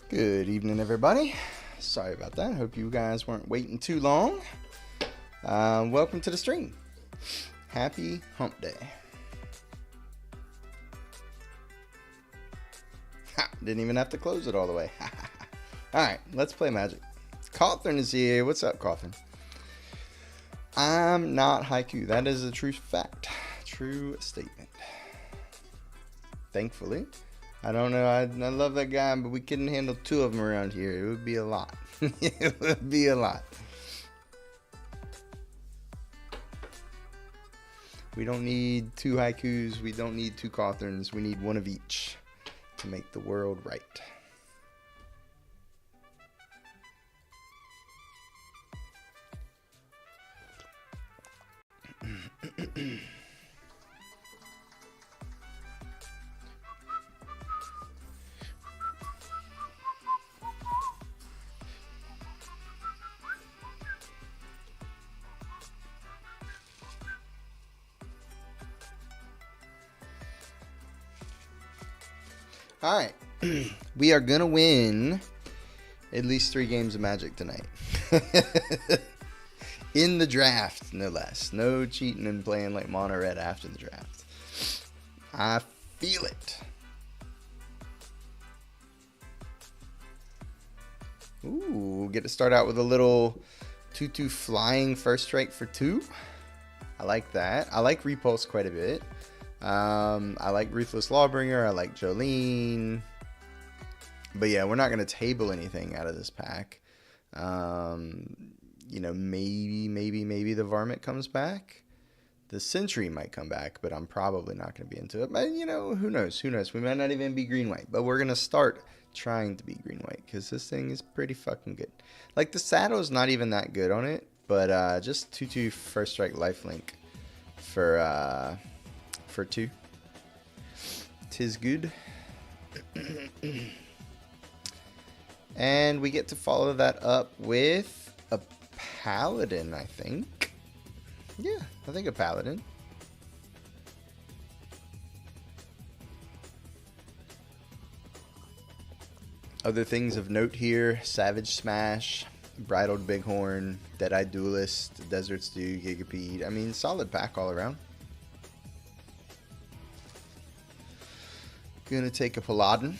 Good evening, everybody. Sorry about that. Hope you guys weren't waiting too long. Welcome to the stream. Happy Hump Day. Ha, didn't even have to close it all the way. Alright, let's play Magic. Cawthorn is here. What's up, Cawthorn? I'm not Haiku. That is a true fact. True statement. Thankfully. I don't know. I love that guy, but we couldn't handle two of them around here. It would be a lot. It would be a lot. We don't need two Haikus. We don't need two Cawthorns. We need one of each to make the world right. All right. We are going to win at least 3 games of Magic tonight. In the draft, no less. No cheating and playing like Mono Red after the draft. I feel it. Ooh, get to start out with a little 2/2 flying first strike for 2. I like that. I like Repulse quite a bit. I like Ruthless Lawbringer. I like Jolene. But yeah, we're not going to table anything out of this pack. You know, maybe the Varmint comes back. The Sentry might come back, but I'm probably not going to be into it. But, you know, who knows? Who knows? We might not even be green-white. But we're going to start trying to be green-white because this thing is pretty fucking good. Like, the saddle's not even that good on it. But just 2/2 first strike lifelink for 2. 'Tis good. And we get to follow that up with a Paladin, I think. Yeah, I think a Paladin. Other things of note here: Savage Smash, Bridled Bighorn, Dead-Eyed Duelist, Desert Stew, Gigapede. I mean, solid pack all around. Gonna take a Paladin.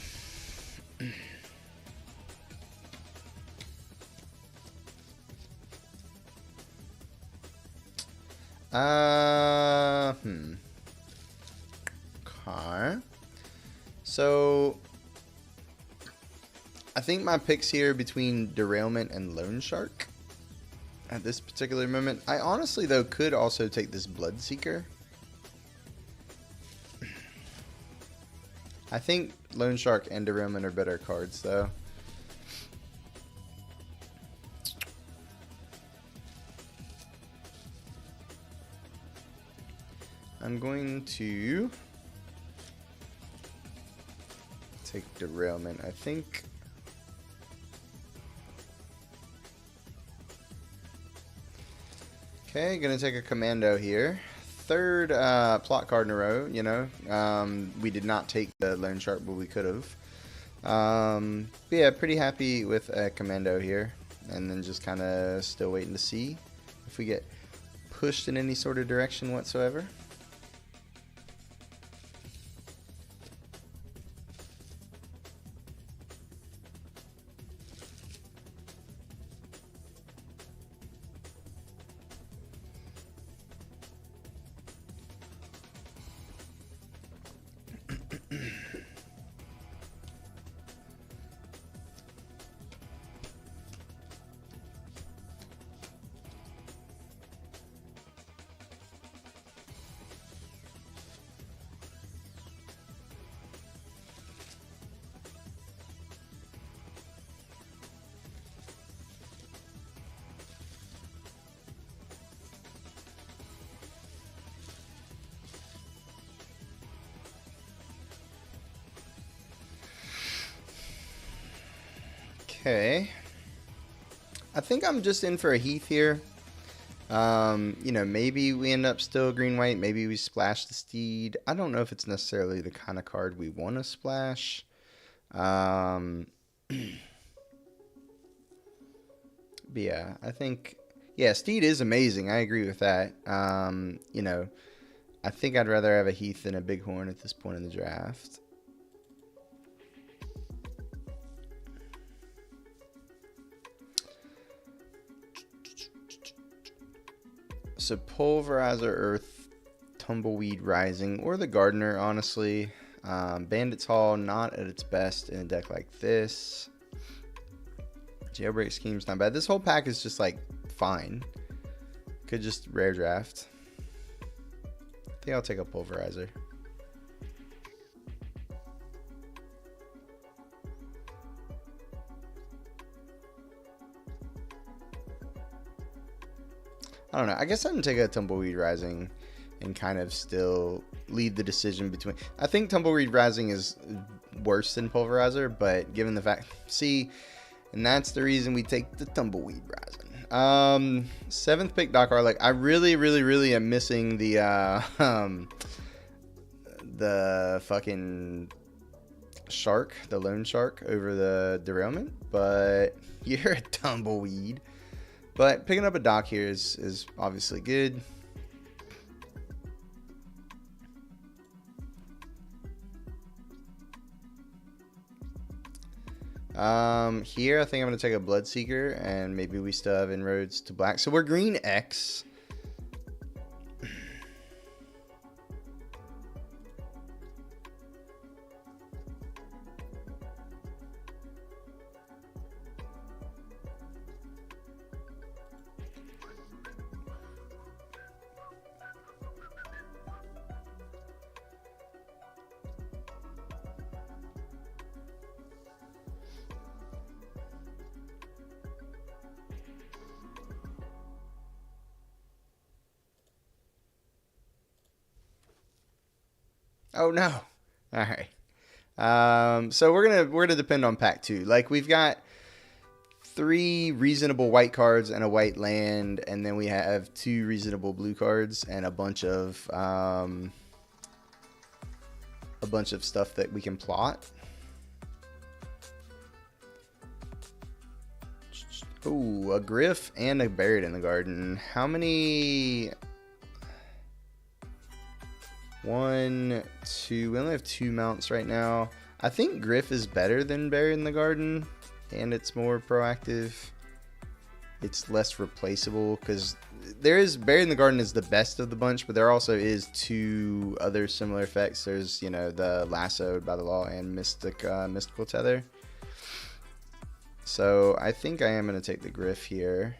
Okay. So I think my picks here between Derailment and Loan Shark at this particular moment. I honestly, though, could also take this Bloodseeker. I think Loan Shark and Derailment are better cards, though. I'm going to take Derailment, I think. Okay, gonna take a Commando here. Third plot card in a row, you know. We did not take the Loan Shark, but we could have. Yeah, pretty happy with a Commando here. And then just kind of still waiting to see if we get pushed in any sort of direction whatsoever. Okay. I think I'm just in for a Heath here. You know, maybe we end up still green-white. Maybe we splash the Steed. I don't know if it's necessarily the kind of card we want to splash. But yeah, I think yeah, Steed is amazing. I agree with that. I think I'd rather have a Heath than a Bighorn at this point in the draft. So Pulverizer Earth, Tumbleweed Rising, or the Gardener, honestly. Bandit's Hall, not at its best in a deck like this. Jailbreak Scheme's not bad. This whole pack is just like fine. Could just rare draft. I think I'll take a Pulverizer. I don't know. I guess I'm going to take a Tumbleweed Rising and kind of still leave the decision between. I think Tumbleweed Rising is worse than Pulverizer, but given the fact. See, and that's the reason we take the Tumbleweed Rising. 7th pick, Doc Arlick. I really am missing the fucking shark, the lone shark over the derailment, but you're a Tumbleweed. But picking up a Doc here is obviously good. Here I think I'm going to take a Bloodseeker, and maybe we still have inroads to black. So we're green X. Oh no. All right. So we're gonna depend on pack 2. Like we've got 3 reasonable white cards and a white land, and then we have 2 reasonable blue cards and a bunch of stuff that we can plot. Ooh, a Griff and a Buried in the Garden. How many? 1, 2. We only have 2 mounts right now. I think Griff is better than Buried in the Garden, and it's more proactive. It's less replaceable because Buried in the Garden is the best of the bunch, but there also is 2 other similar effects. There's the Lassoed by the Law and Mystical Tether. So I think I am going to take the Griff here.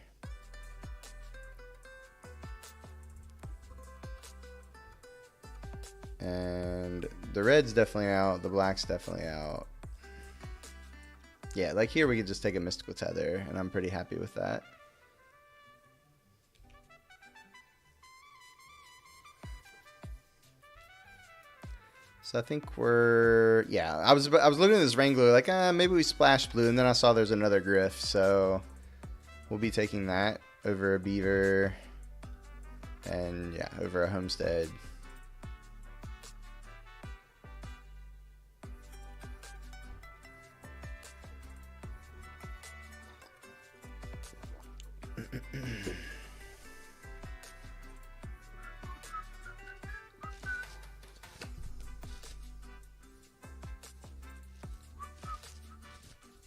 And the red's definitely out. The black's definitely out. Yeah, like here we could just take a Mystical Tether, and I'm pretty happy with that. So I think we're, yeah, I was looking at this Wrangler like, maybe we splash blue, and then I saw there's another Griff, so we'll be taking that over a Beaver, and yeah, over a Homestead.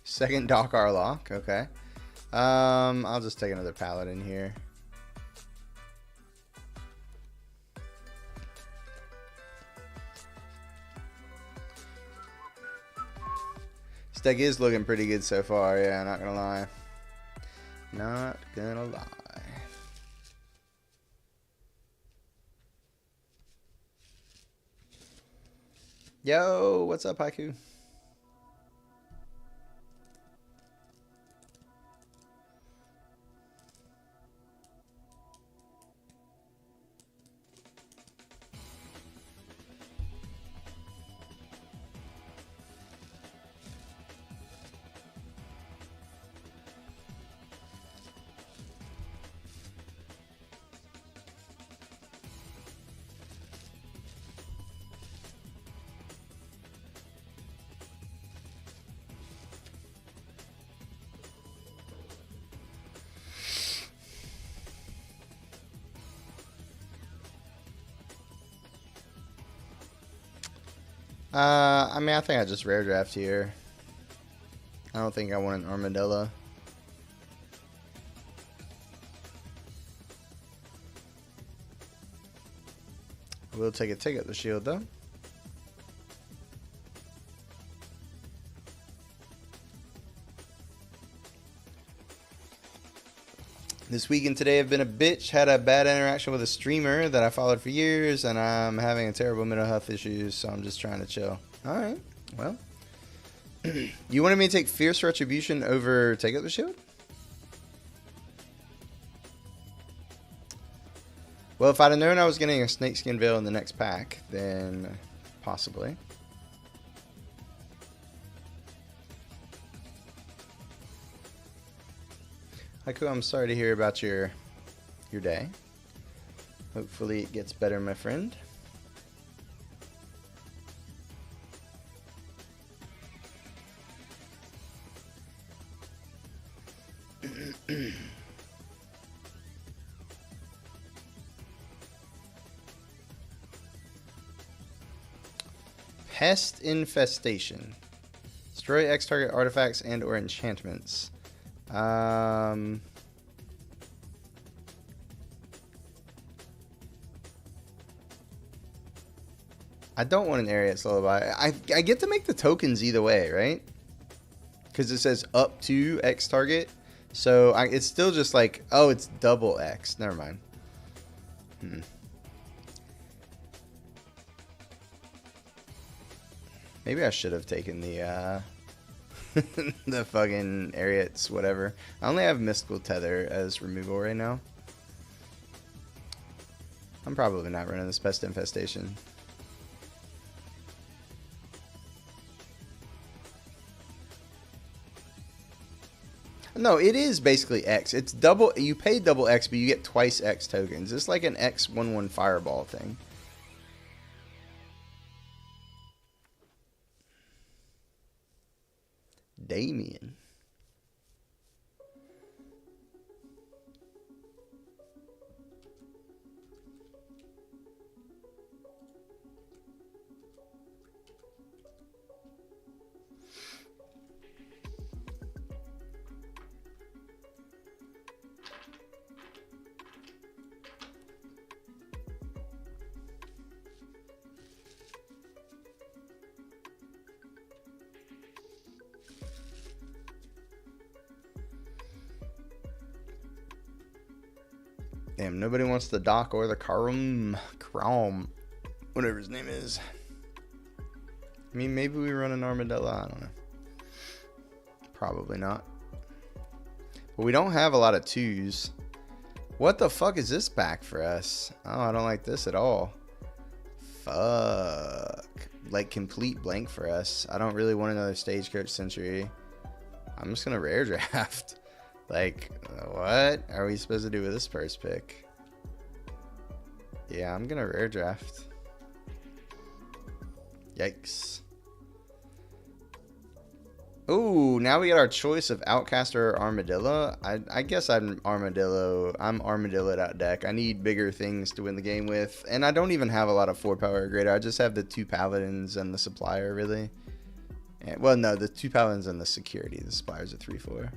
Second Doc Arlock, okay. I'll just take another Paladin here. This deck is looking pretty good so far, yeah, not gonna lie. Not gonna lie. Yo, what's up, Haiku? I mean, I think I just rare draft here. I don't think I want an armadillo. We'll take up the shield though. This week and today have been a bitch. Had a bad interaction with a streamer that I followed for years, and I'm having a terrible mental health issues, so I'm just trying to chill. Alright, well. You wanted me to take Fierce Retribution over Take Up the Shield? Well, if I'd have known I was getting a Snakeskin Veil in the next pack, then possibly. Haiku, I'm sorry to hear about your day. Hopefully it gets better, my friend. Pest Infestation. Destroy X target artifacts and or enchantments. I don't want an Ariat Lullaby. I get to make the tokens either way, right? Because it says up to X target. So it's still just like, oh, it's double X. Never mind. Maybe I should have taken the the fucking Ariats, whatever. I only have Mystical Tether as removal right now. I'm probably not running this Pest Infestation. No, it is basically X. It's double. You pay double X, but you get twice X tokens. It's like an X11 fireball thing. Damien. Damn, nobody wants the Doc or the Karum, whatever his name is. I mean, maybe we run an Armadillo, I don't know. Probably not. But we don't have a lot of twos. What the fuck is this back for us? Oh, I don't like this at all. Fuck. Like, complete blank for us. I don't really want another Stagecoach Century. I'm just gonna rare draft. Like, what are we supposed to do with this first pick? Yeah, I'm gonna rare draft. Yikes. Ooh, now we got our choice of Outcaster or Armadillo. I guess I'm Armadillo. I'm Armadillo'd out deck. I need bigger things to win the game with. And I don't even have a lot of 4-power or greater. I just have the 2 Paladins and the Supplier, really. And, well, no, the 2 Paladins and the Security. The Supplier's a 3-4.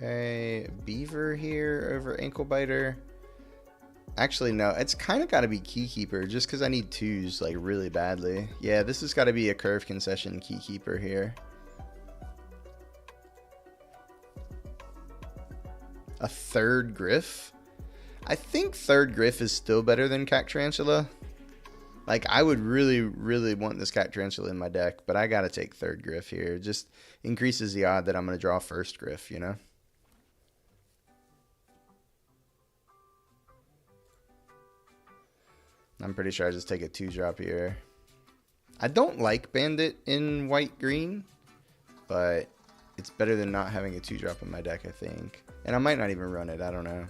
Okay, Beaver here over Ankle Biter. Actually, no, it's kind of got to be Keykeeper just because I need 2s like really badly. Yeah, this has got to be a Curve Concession Keykeeper here. A 3rd Griff? I think 3rd Griff is still better than Cactarantula. Like, I would really, really want this Cactarantula in my deck, but I gotta take 3rd Griff here. It just increases the odd that I'm gonna draw 1st Griff, you know? I'm pretty sure I just take a 2-drop here. I don't like Bandit in white-green, but it's better than not having a 2-drop in my deck, I think. And I might not even run it, I don't know.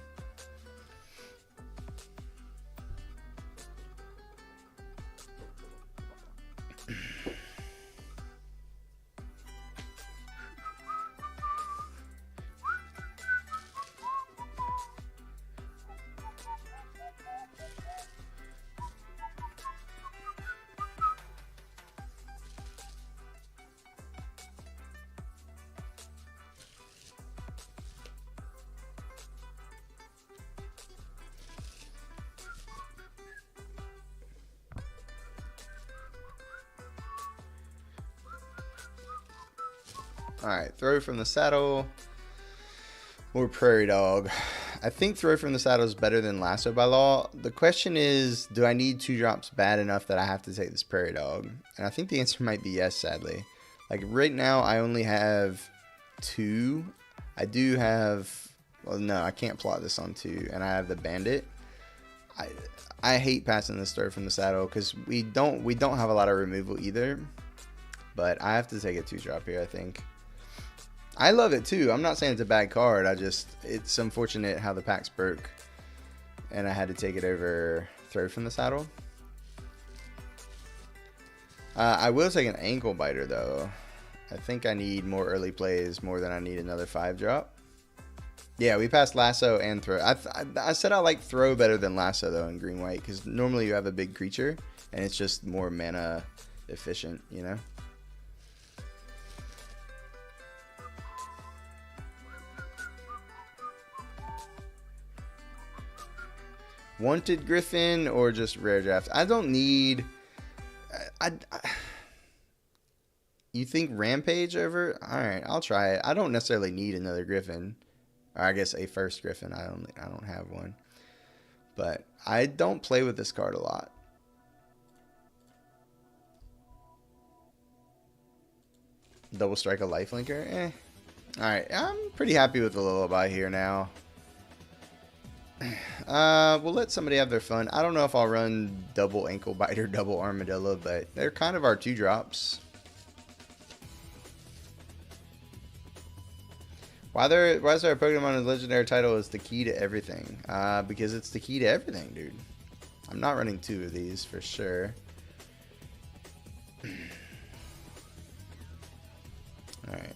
Alright, throw from the saddle or prairie dog. I think throw from the saddle is better than lasso by law. The question is, do I need 2-drops bad enough that I have to take this prairie dog? And I think the answer might be yes, sadly. Like right now I only have 2. I do have, well no, I can't plot this on 2, and I have the bandit. I hate passing this throw from the saddle because we don't have a lot of removal either. But I have to take a 2-drop here, I think. I love it too. I'm not saying it's a bad card. It's unfortunate how the packs broke, and I had to take it over throw from the saddle. I will take an ankle biter though. I think I need more early plays more than I need another 5-drop. Yeah, we passed lasso and throw. I said I like throw better than lasso though in green white, because normally you have a big creature and it's just more mana efficient, you know. Wanted Griffin or just rare draft? I don't need. You think Rampage over? All right, I'll try it. I don't necessarily need another Griffin, or I guess a first Griffin. I don't have one, but I don't play with this card a lot. Double strike a lifelinker. Eh. All right, I'm pretty happy with the lullaby here now. We'll let somebody have their fun. I don't know if I'll run double ankle biter, double armadillo, but they're kind of our 2-drops. Why is there a Pokemon with legendary title is the key to everything? Because it's the key to everything, dude. I'm not running 2 of these for sure. Alright.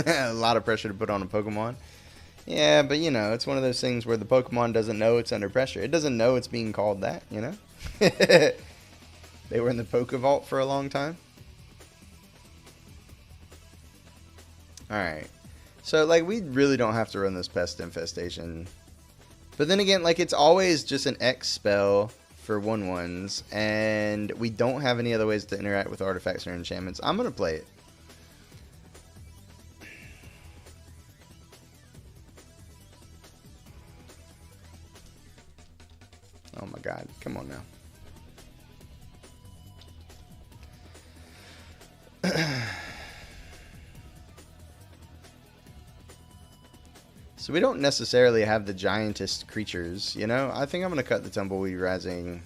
A lot of pressure to put on a Pokemon. Yeah, but you know, it's one of those things where the Pokemon doesn't know it's under pressure. It doesn't know it's being called that, you know? They were in the Pokevault for a long time. Alright. So, like, we really don't have to run this Pest Infestation. But then again, like, it's always just an X spell for 1/1s. And we don't have any other ways to interact with artifacts or enchantments. I'm going to play it. Oh my god, come on now. So we don't necessarily have the giantest creatures, you know? I think I'm going to cut the Tumbleweed Rising.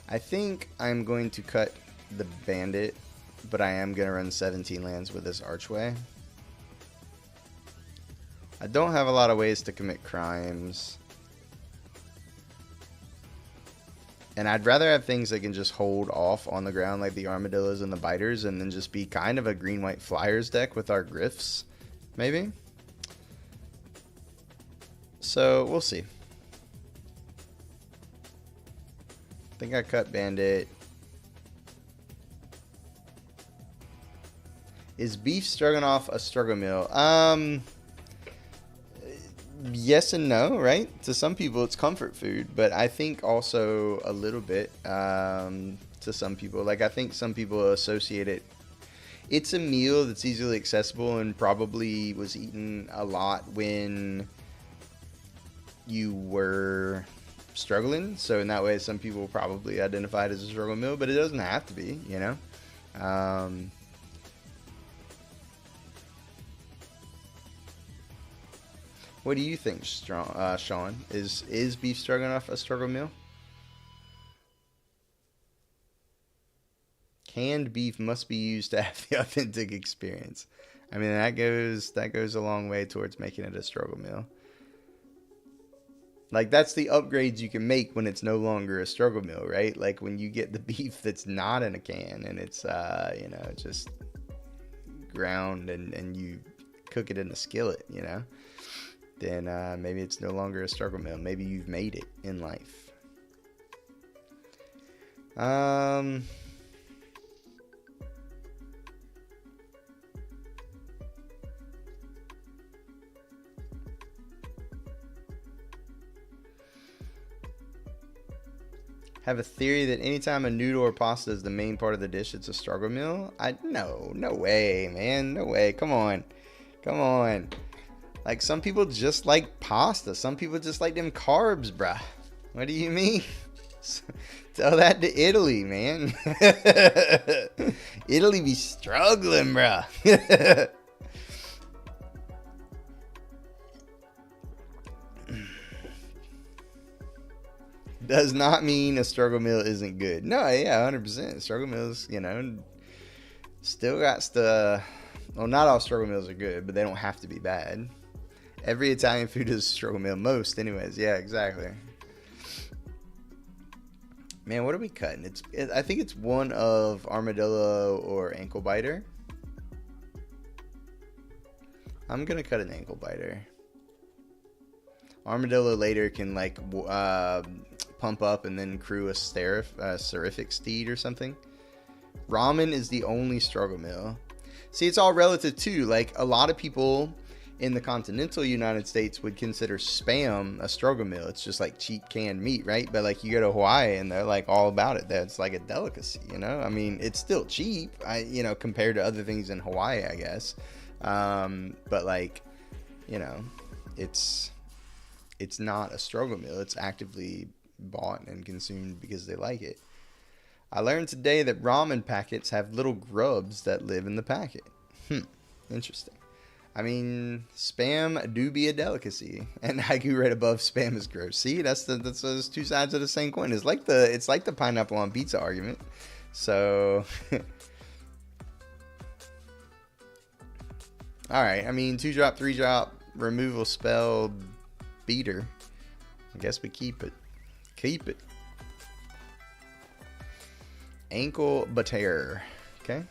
I think I'm going to cut the Bandit, but I am going to run 17 lands with this Archway. I don't have a lot of ways to commit crimes. And I'd rather have things that can just hold off on the ground like the Armadillos and the Biters, and then just be kind of a green-white Flyers deck with our Griffs, maybe? So, we'll see. I think I cut Bandit. Is beef stroganoff a struggle meal? Yes and no, right? To some people it's comfort food, but I think also a little bit to some people. Like, I think some people associate it. It's a meal that's easily accessible and probably was eaten a lot when you were struggling. So in that way, some people probably identify it as a struggle meal, but it doesn't have to be, you know? What do you think, Sean? Is beef stroganoff a struggle meal? Canned beef must be used to have the authentic experience. I mean, that goes a long way towards making it a struggle meal. Like, that's the upgrades you can make when it's no longer a struggle meal, right? Like when you get the beef that's not in a can and it's you know, just ground and you cook it in a skillet, you know? Then maybe it's no longer a struggle meal. Maybe you've made it in life. Have a theory that anytime a noodle or pasta is the main part of the dish, it's a struggle meal. No way, man. No way. Come on. Come on. Like, some people just like pasta. Some people just like them carbs, bruh. What do you mean? Tell that to Italy, man. Italy be struggling, bruh. Does not mean a struggle meal isn't good. No, yeah, 100%. Struggle meals, still got the. Well, not all struggle meals are good, but they don't have to be bad. Every Italian food is a struggle meal. Most, anyways. Yeah, exactly. Man, what are we cutting? I think it's one of armadillo or ankle biter. I'm gonna cut an ankle biter. Armadillo later can like pump up and then crew a seraphic steed or something. Ramen is the only struggle meal. See, it's all relative too. Like, a lot of people in the continental United States would consider Spam a struggle meal. It's just like cheap canned meat, right? But like, you go to Hawaii and they're like all about it. That's like a delicacy, I mean, it's still cheap, compared to other things in Hawaii, I guess. But like, it's not a struggle meal. It's actively bought and consumed because they like it. I learned today that ramen packets have little grubs that live in the packet. Interesting. I mean, Spam do be a delicacy, and Haiku right above Spam is gross. See, that's those two sides of the same coin. It's like the pineapple on pizza argument. So, all right. I mean, 2-drop, 3-drop removal spell beater. I guess we keep it. Keep it. Ankle biter. Okay.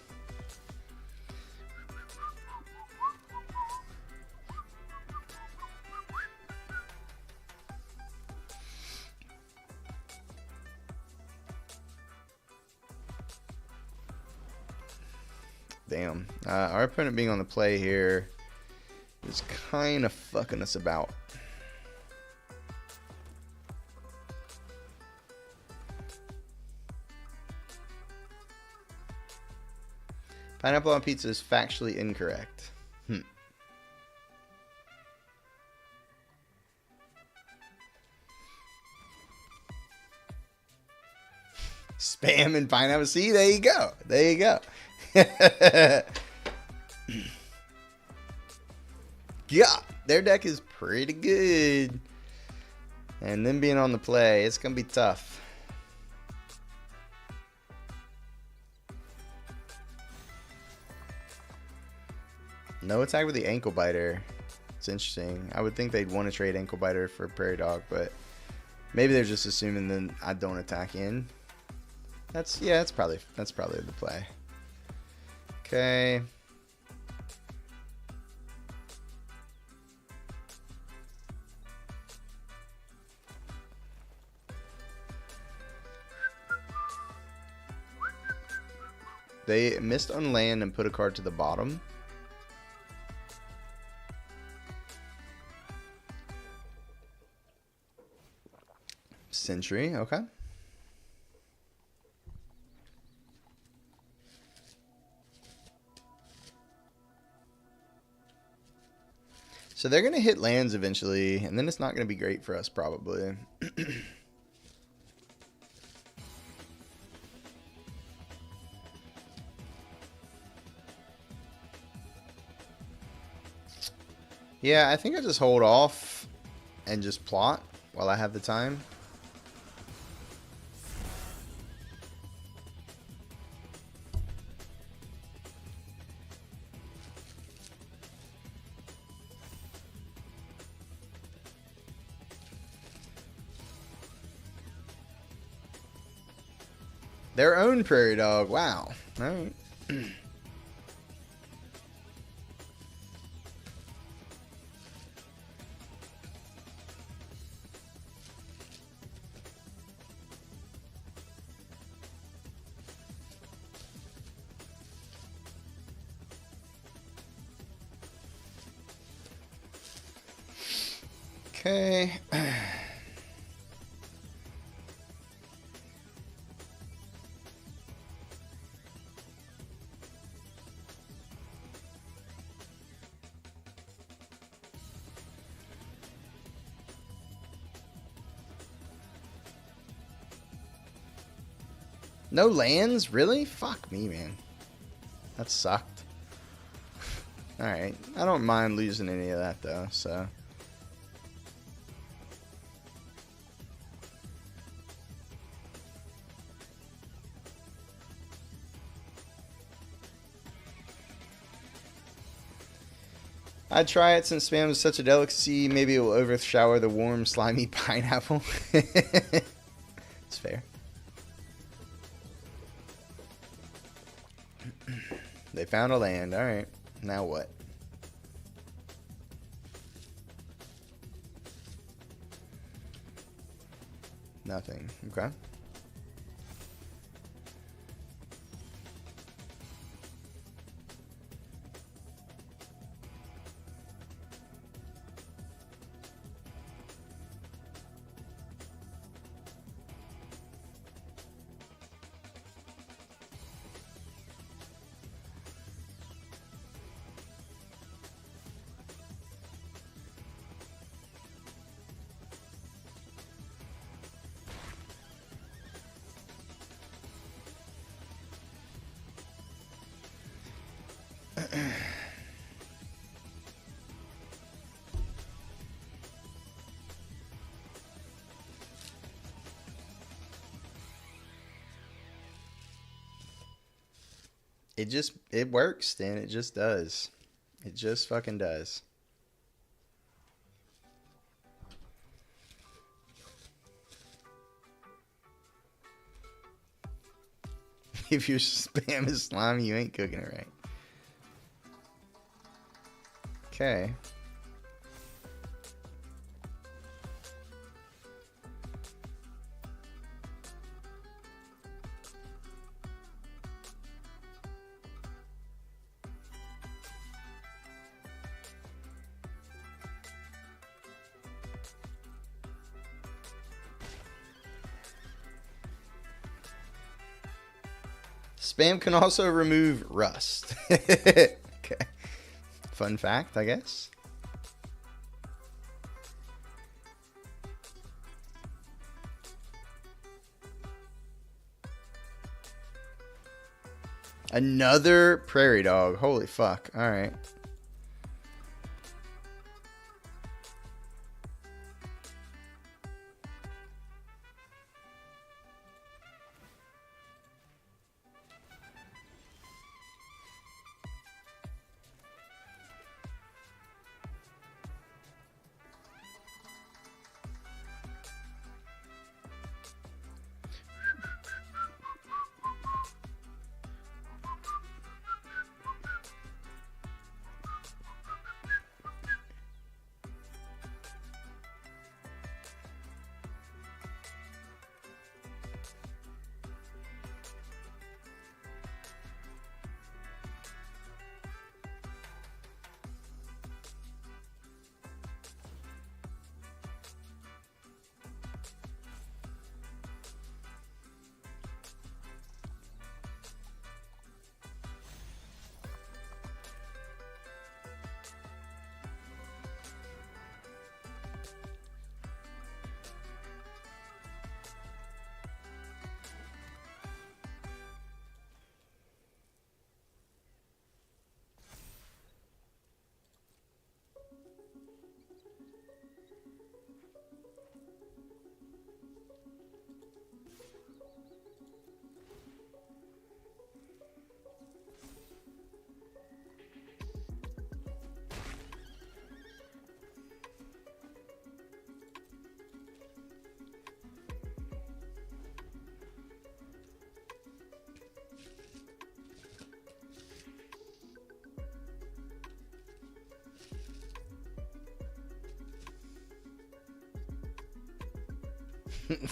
Damn. Our opponent being on the play here is kind of fucking us about. Pineapple on pizza is factually incorrect. Spam and pineapple. See, there you go. There you go. Yeah, their deck is pretty good. And them being on the play, it's going to be tough. No attack with the ankle biter. It's interesting. I would think they'd want to trade ankle biter for prairie dog, but maybe they're just assuming that I don't attack in. That's probably the play. Okay. They missed on land and put a card to the bottom. Sentry, okay. So they're going to hit lands eventually, and then it's not going to be great for us probably. Yeah, I think I just hold off and just plot while I have the time. Their own prairie dog. Wow. All right. Okay. No lands? Really? Fuck me, man. That sucked. Alright. I don't mind losing any of that, though, so... I'd try it since spam is such a delicacy. Maybe it will overshower the warm, slimy pineapple. It's fair. They found a land. Alright. Now what? Nothing. Okay. It works, Dan. It just does. It just fucking does. If your spam is slimy, you ain't cooking it right. Okay. Spam can also remove rust. Okay. Fun fact, I guess. Another prairie dog. Holy fuck. All right.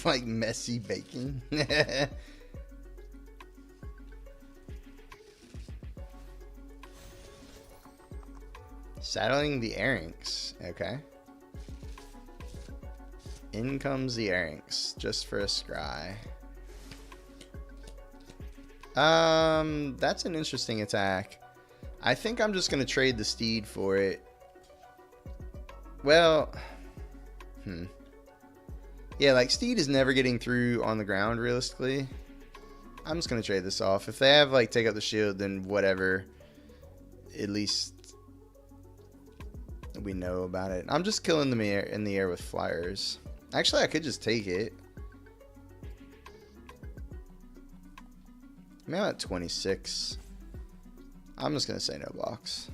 Like messy baking. Saddling the Arynx. Okay. In comes the Arynx. Just for a scry. That's an interesting attack. I think I'm just going to trade the steed for it. Well, yeah, like steed is never getting through on the ground realistically. I'm just gonna trade this off. If they have like take out the shield, then whatever. At least we know about it. I'm just killing them in the air with flyers. Actually, I could just take it. I mean, I'm at 26. I'm just gonna say no blocks.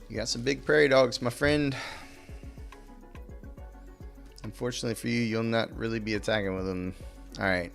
You got some big prairie dogs, my friend. Unfortunately for you, you'll not really be attacking with them. All right.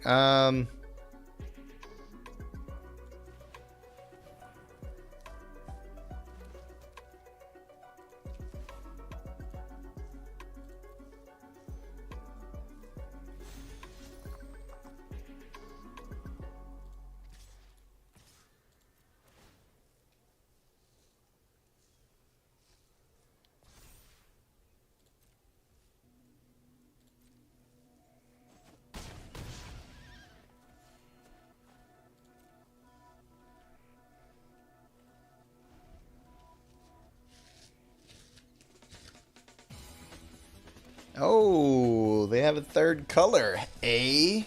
Oh, they have a third color. Eh?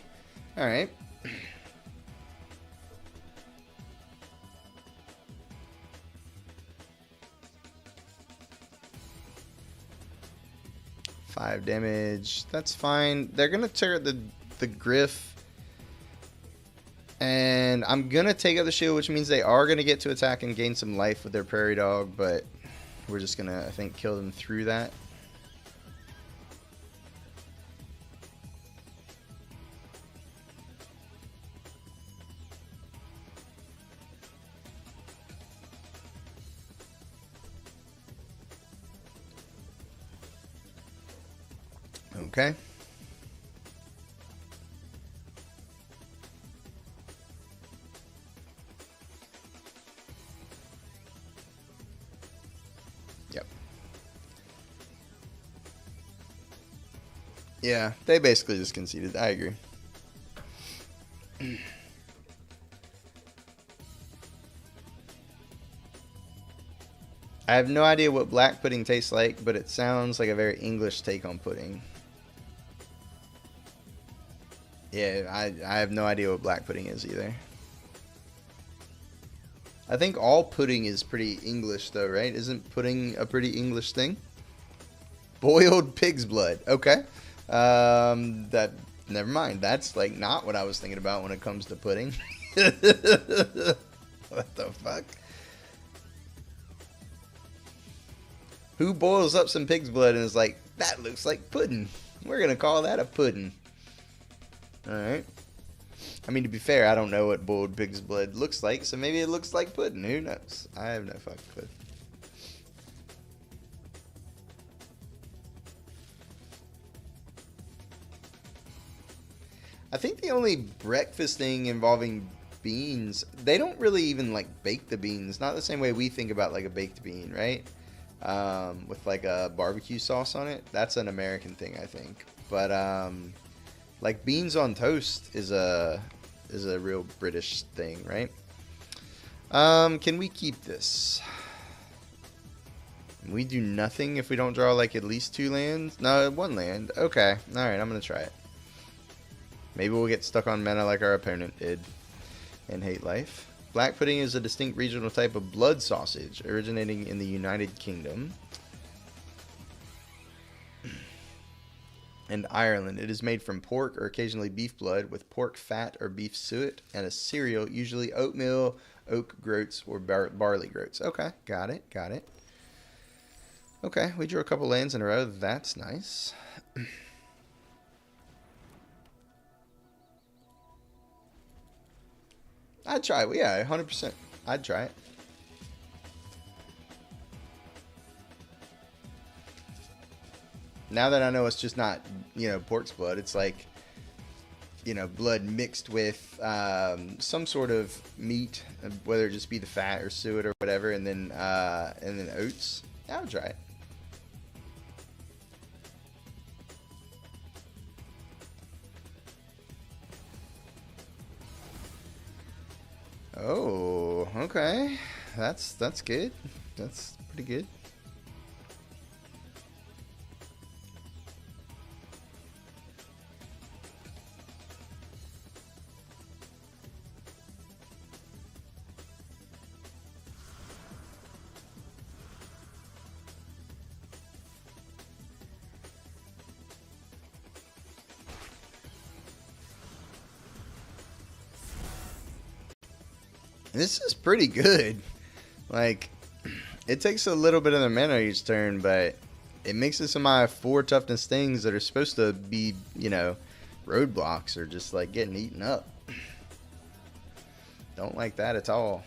All right. Five damage. That's fine. They're gonna tear the Griff, and I'm gonna take out the shield, which means they are gonna get to attack and gain some life with their prairie dog. But we're just gonna, I think, kill them through that. Okay. Yep. Yeah, they basically just conceded. I agree. I have no idea what black pudding tastes like, but it sounds like a very English take on pudding. Yeah, I have no idea what black pudding is either. I think all pudding is pretty English though, right? Isn't pudding a pretty English thing? Boiled pig's blood. Okay. That, never mind. That's like not what I was thinking about when it comes to pudding. What the fuck? Who boils up some pig's blood and is like, that looks like pudding. We're gonna call that a pudding. Alright. I mean, to be fair, I don't know what boiled pig's blood looks like, so maybe it looks like pudding. Who knows? I have no fucking clue. I think the only breakfast thing involving beans, they don't really even like bake the beans. Not the same way we think about like a baked bean, right? With like a barbecue sauce on it. That's an American thing, I think. But like beans on toast is a real British thing, right? Can we keep this? We do nothing if we don't draw like at least 2 lands. No, 1 land. Okay. All right, I'm gonna try it. Maybe we'll get stuck on mana like our opponent did and hate life. Black pudding is a distinct regional type of blood sausage originating in the United Kingdom and Ireland. It is made from pork or occasionally beef blood with pork fat or beef suet and a cereal, usually oatmeal, oat groats, or barley groats. Okay, got it, got it. Okay, we drew a couple lands in a row. That's nice. I'd try it. Yeah, 100%. I'd try it. Now that I know it's just not, you know, pork's blood, it's like, you know, blood mixed with some sort of meat, whether it just be the fat or suet or whatever, and then oats. Yeah, I would try it. Oh, okay. That's good. That's pretty good. This is pretty good. Like, it takes a little bit of the mana each turn, but it mixes some of my 4 toughness things that are supposed to be, you know, roadblocks or just like getting eaten up. Don't like that at all.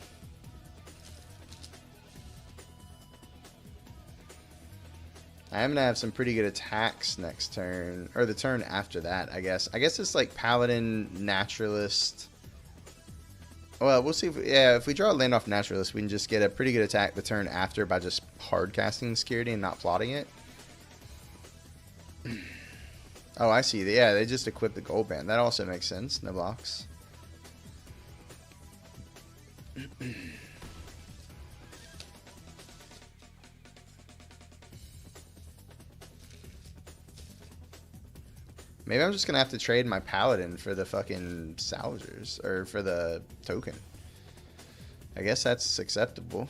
I am gonna have some pretty good attacks next turn, or the turn after that, I guess. I guess it's like Paladin, Naturalist. Well, we'll see if, yeah, if we draw a land off Naturalist, we can just get a pretty good attack the turn after by just hard casting Security and not plotting it. Oh, I see. Yeah, they just equip the gold band. That also makes sense. No blocks. Maybe I'm just going to have to trade my Paladin for the fucking Salvagers, or for the token. I guess that's acceptable.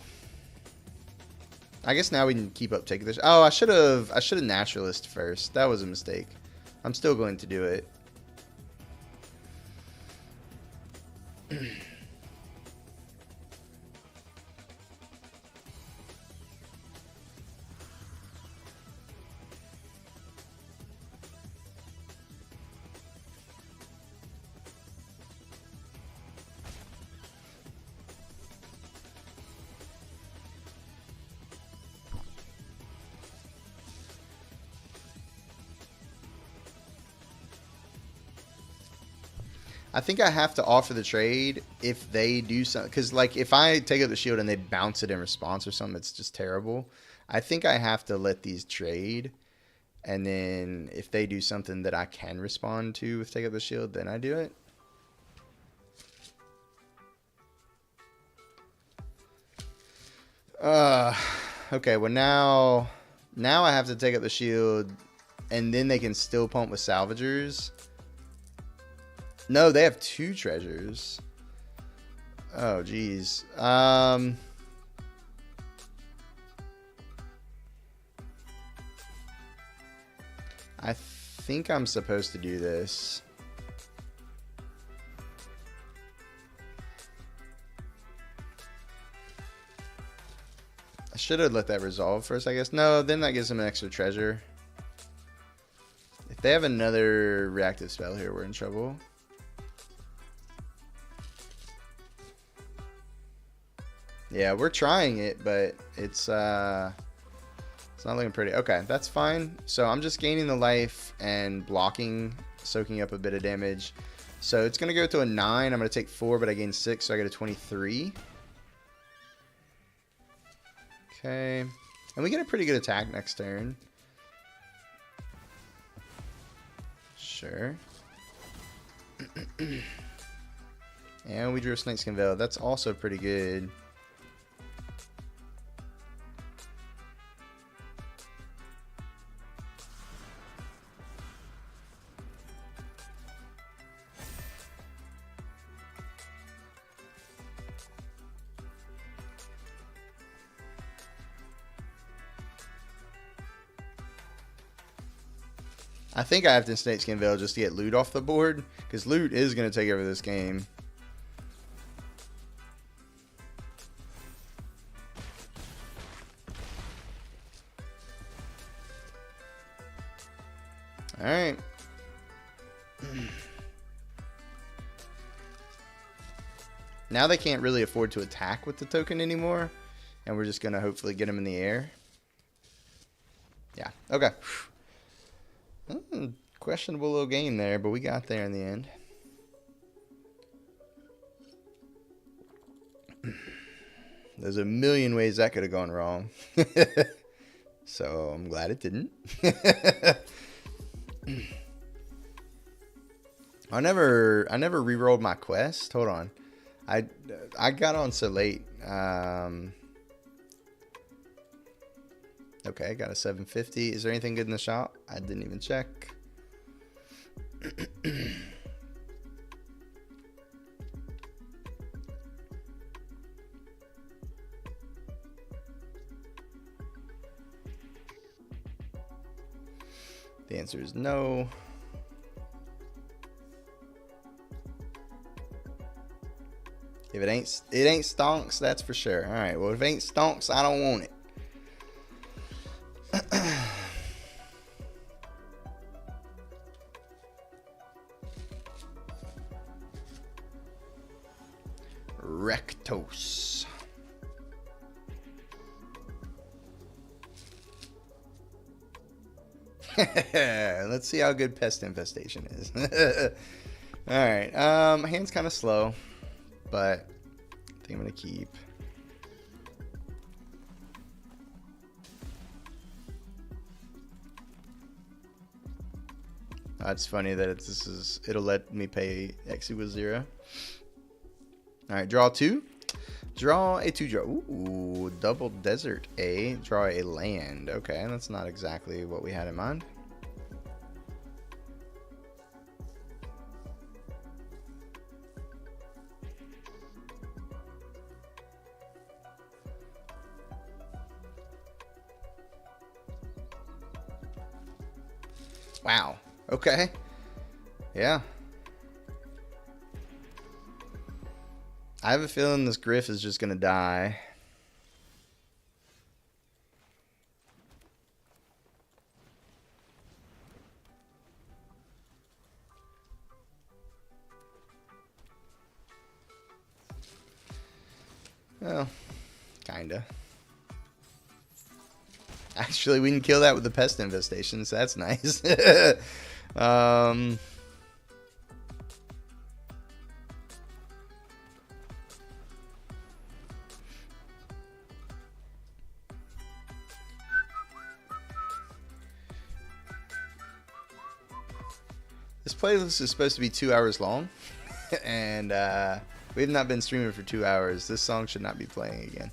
I guess now we can keep up taking this. Oh, I should have Naturalist first. That was a mistake. I'm still going to do it. I think I have to offer the trade if they do something. Because, like, if I take out the shield and they bounce it in response or something, it's just terrible. I think I have to let these trade. And then if they do something that I can respond to with take out the shield, then I do it. Okay, well now I have to take out the shield. And then they can still pump with Salvagers. No, they have 2 treasures. Oh, geez. I think I'm supposed to do this. I should have let that resolve first, I guess. No, then that gives them an extra treasure. If they have another reactive spell here, we're in trouble. Yeah, we're trying it, but it's not looking pretty. Okay, that's fine. So I'm just gaining the life and blocking, soaking up a bit of damage. So it's going to go to a 9. I'm going to take 4, but I gain 6, so I get a 23. Okay. And we get a pretty good attack next turn. Sure. And we drew a Snakeskin Veil. That's also pretty good. I think I have to Snakeskin Veil just to get loot off the board, because loot is going to take over this game. Alright. Now they can't really afford to attack with the token anymore, and we're just going to hopefully get them in the air. Yeah, okay. Questionable little game there, but we got there in the end. There's a million ways that could have gone wrong. So I'm glad it didn't. I never re-rolled my quest. Hold on. I got on so late. Okay, got a 750. Is there anything good in the shop? I didn't even check. The answer is no. If it ain't stonks, that's for sure. All right, well, if it ain't stonks, I don't want it. Rectos. Let's see how good Pest Infestation is. Alright, my hand's kind of slow, but I think I'm going to keep. It's funny that it'll let me pay X equals 0. Alright, draw 2. Draw a 2 draw. Ooh, double desert A. Draw a land. Okay, that's not exactly what we had in mind. Wow. Okay. Yeah. I have a feeling this Griff is just going to die. Well, kinda. Actually, we can kill that with the Pest Infestation, so that's nice. This playlist is supposed to be 2 hours long, and we have not been streaming for 2 hours. This song should not be playing again.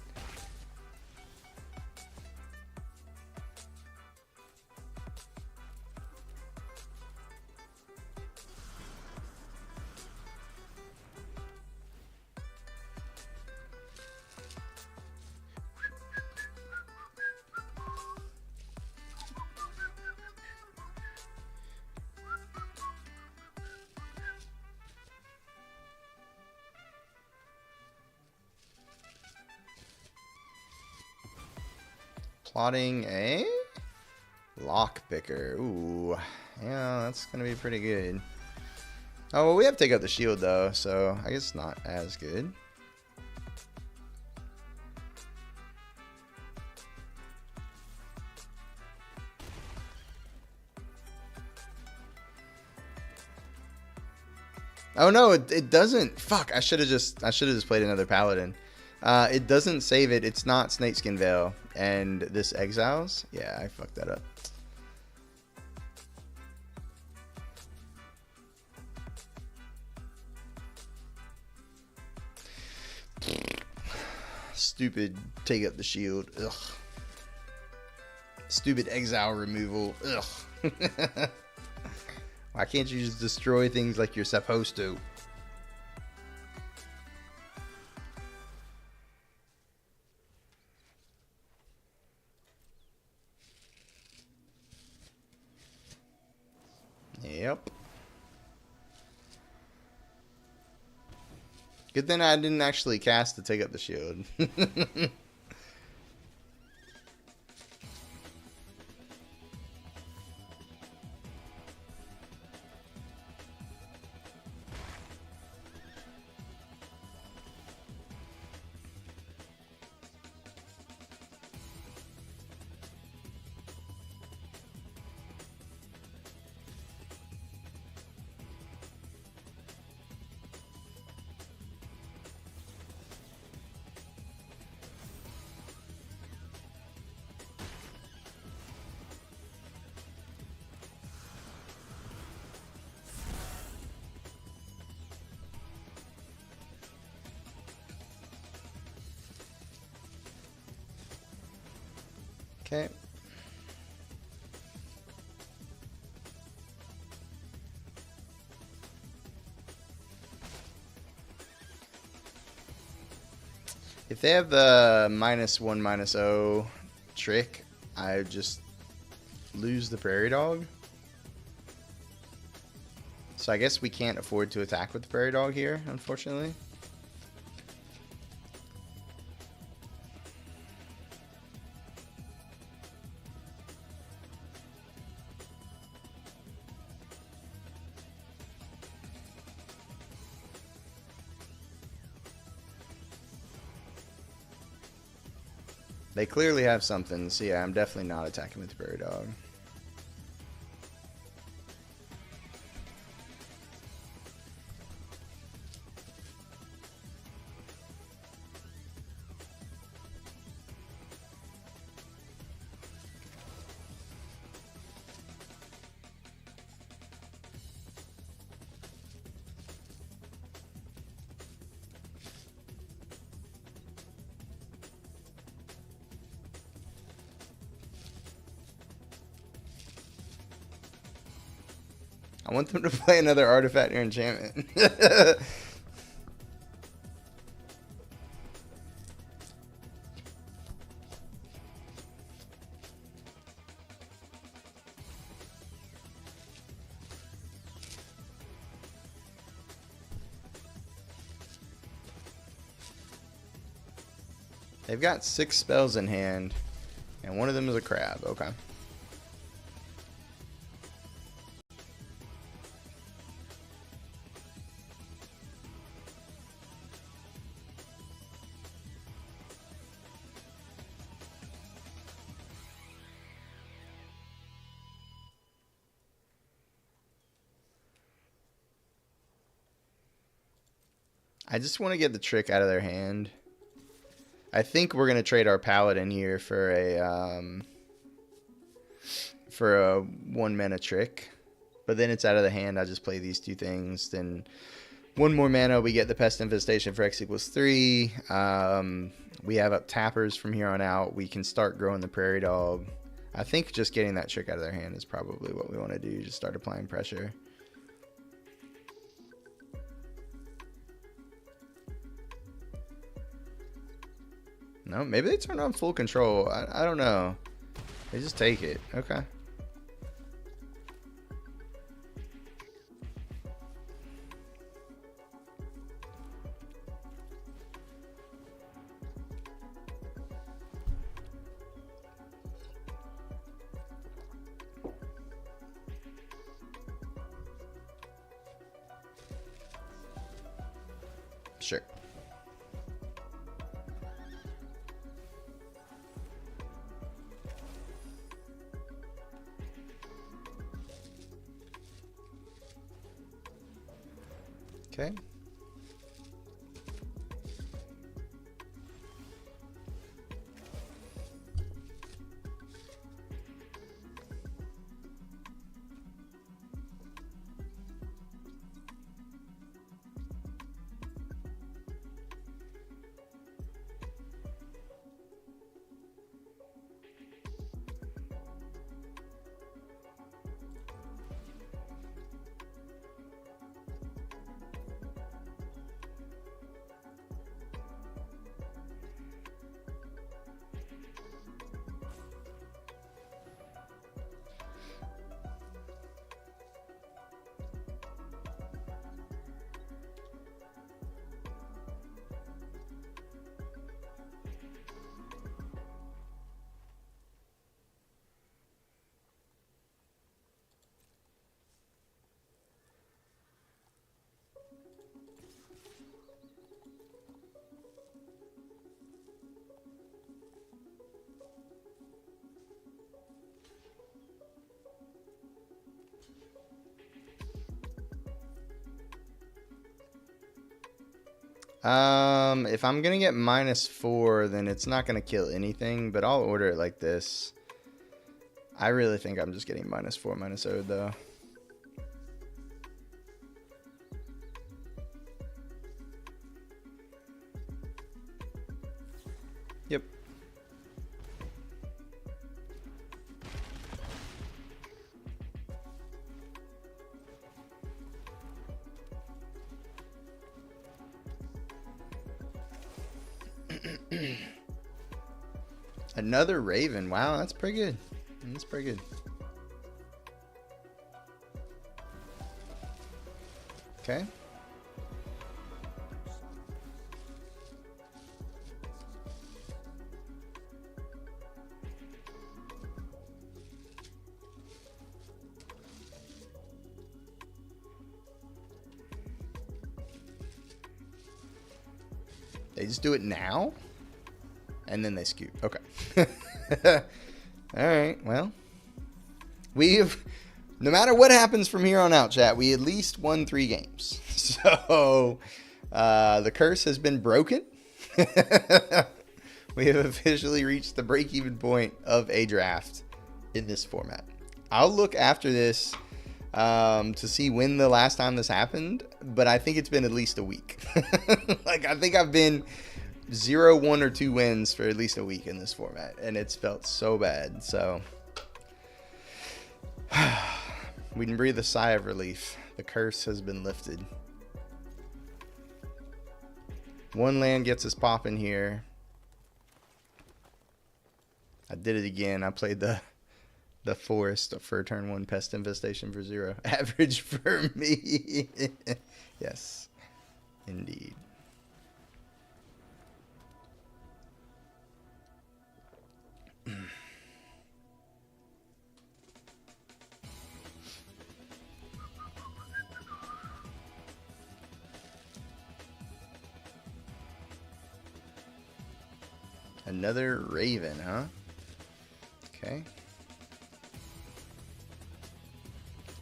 Plotting a lockpicker. Ooh, yeah, that's gonna be pretty good. Oh, well, we have to take out the shield though, so I guess not as good. Oh no, it doesn't. Fuck, I should have just played another paladin. It doesn't save it. It's not Snakeskin Veil. And this exiles? Yeah, I fucked that up. Stupid take up the shield. Ugh. Stupid exile removal. Ugh. Why can't you just destroy things like you're supposed to? Yep. Good thing I didn't actually cast to take up the shield. Okay, If they have the -1/-0 trick, I just lose the prairie dog. So I guess we can't afford to attack with the prairie dog here, unfortunately. They clearly have something, so yeah, I'm definitely not attacking with the prairie dog. I want them to play another artifact or enchantment. They've got 6 spells in hand, and one of them is a crab. Okay. I just want to get the trick out of their hand. I think we're gonna trade our paladin here for a 1-mana trick, but then it's out of the hand. I just play these 2 things. Then 1 more mana, we get the Pest Infestation for X=3. We have up tappers from here on out. We can start growing the prairie dog. I think just getting that trick out of their hand is probably what we want to do. Just start applying pressure. No, maybe they turn on full control. I don't know. They just take it. Okay. Sure. Okay. If I'm gonna get -4, then it's not gonna kill anything, but I'll order it like this. I really think I'm just getting -4/-0 though. Yep. Another Raven. Wow, that's pretty good. That's pretty good. Okay. They just do it now? And then they scoot. Okay. Alright, well. We've, no matter what happens from here on out, chat, we at least won 3 games. So, the curse has been broken. We have officially reached the break-even point of a draft in this format. I'll look after this to see when the last time this happened, but I think it's been at least a week. Like, I think I've been 0, 1, or 2 wins for at least a week in this format, and it's felt so bad. So we can breathe a sigh of relief. The curse has been lifted. 1 land gets us popping here. I did it again. I played the forest for turn 1, pest infestation for 0. Average for me. Yes, indeed. Another Raven, huh? Okay.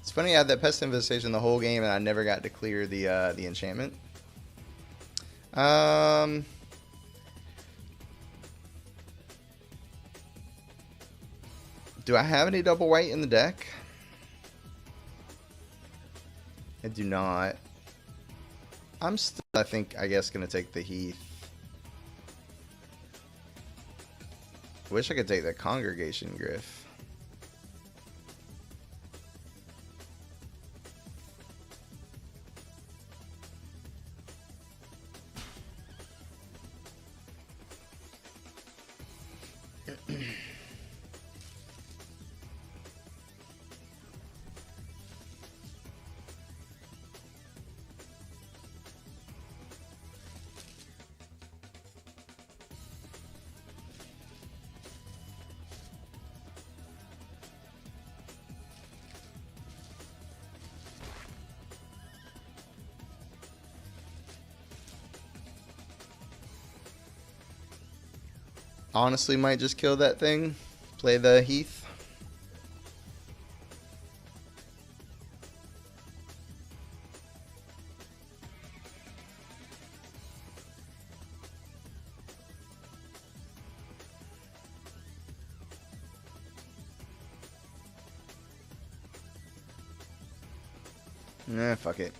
It's funny I had that pest infestation the whole game and I never got to clear the enchantment. Do I have any double white in the deck? I do not. I'm still, I think, I guess, gonna take the Heath. Wish I could take the Congregation Griff. Honestly, might just kill that thing. Play the Heath. Nah, fuck it.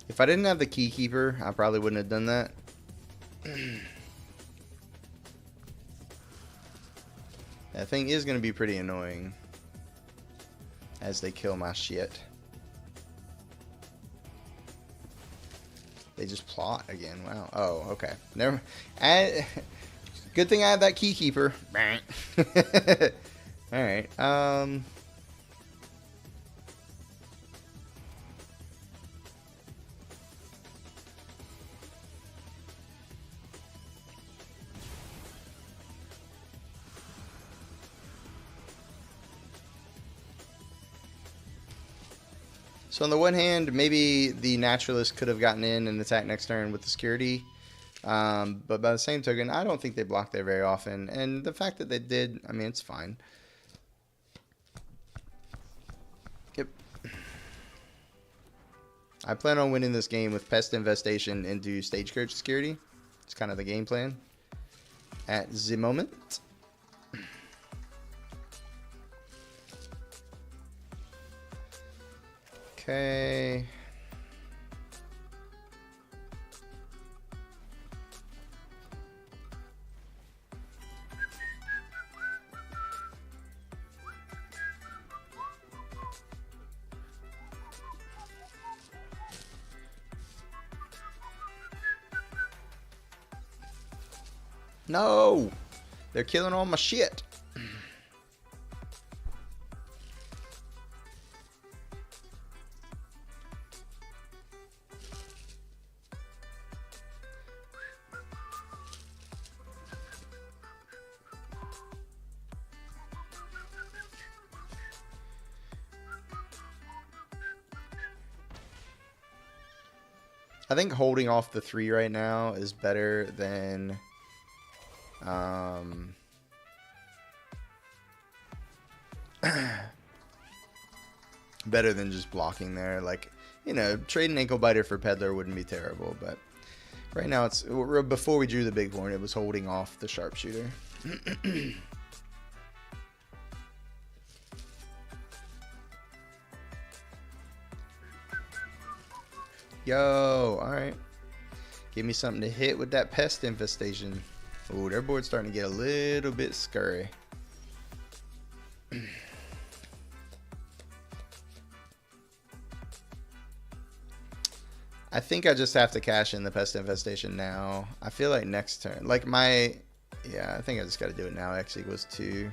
If I didn't have the Key Keeper, I probably wouldn't have done that. That thing is going to be pretty annoying as they kill my shit. They just plot again. Wow. Oh, okay. Never. Good thing I have that Key Keeper. All right. So on the one hand, maybe the Naturalist could have gotten in and attacked next turn with the Security. But by the same token, I don't think they block there very often. And the fact that they did, I mean, it's fine. Yep. I plan on winning this game with Pest Infestation into Stagecoach Security. It's kind of the game plan at the moment. Okay. No! They're killing all my shit. I think holding off the 3 right now is better than better than just blocking there. Like, you know, trading ankle biter for peddler wouldn't be terrible, but right now it's before we drew the bighorn, it was holding off the sharpshooter. Yo, all right. Give me something to hit with that pest infestation. Ooh, their board's starting to get a little bit scurry. I think I just have to cash in the pest infestation now. I feel like next turn, like yeah, I think I just got to do it now. X equals 2.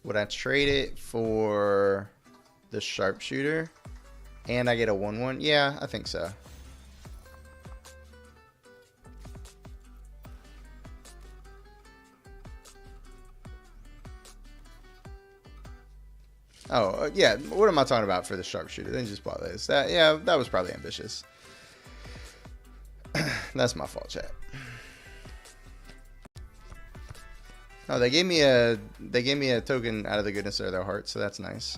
Would I trade it for the sharpshooter and I get a 1/1? Yeah, I think so. Oh, yeah. What am I talking about for the sharpshooter? Then just bought this. Yeah, that was probably ambitious. That's my fault, chat. Oh, they gave me a token out of the goodness of their heart, so that's nice.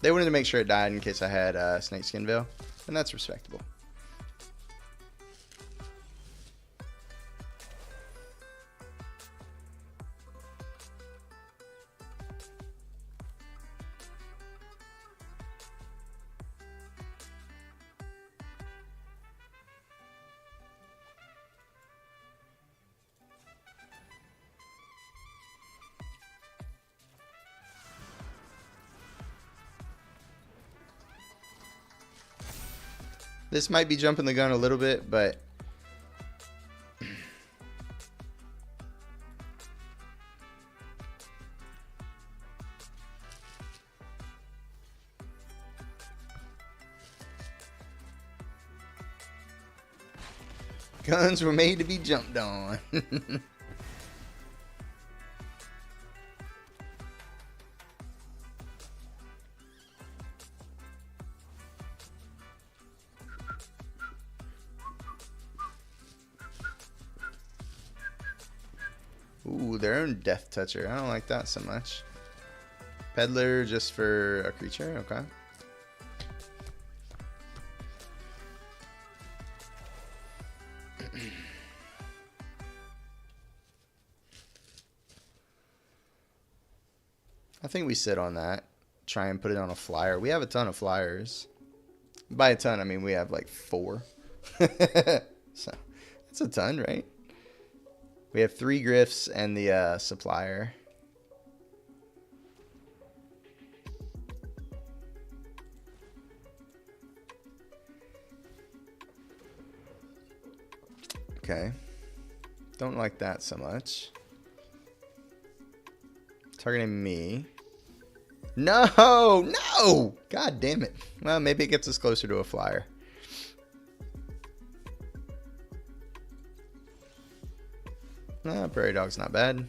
They wanted to make sure it died in case I had Snakeskin Veil, and that's respectable. This might be jumping the gun a little bit, but guns were made to be jumped on. Ooh, their own Death Toucher. I don't like that so much. Peddler just for a creature? Okay. I think we sit on that. Try and put it on a flyer. We have a ton of flyers. By a ton, I mean we have like 4. So, that's a ton, right? We have 3 Griffs and the supplier. Okay. Don't like that so much. Targeting me. No! No! God damn it. Well, maybe it gets us closer to a flyer. Prairie Dog's not bad.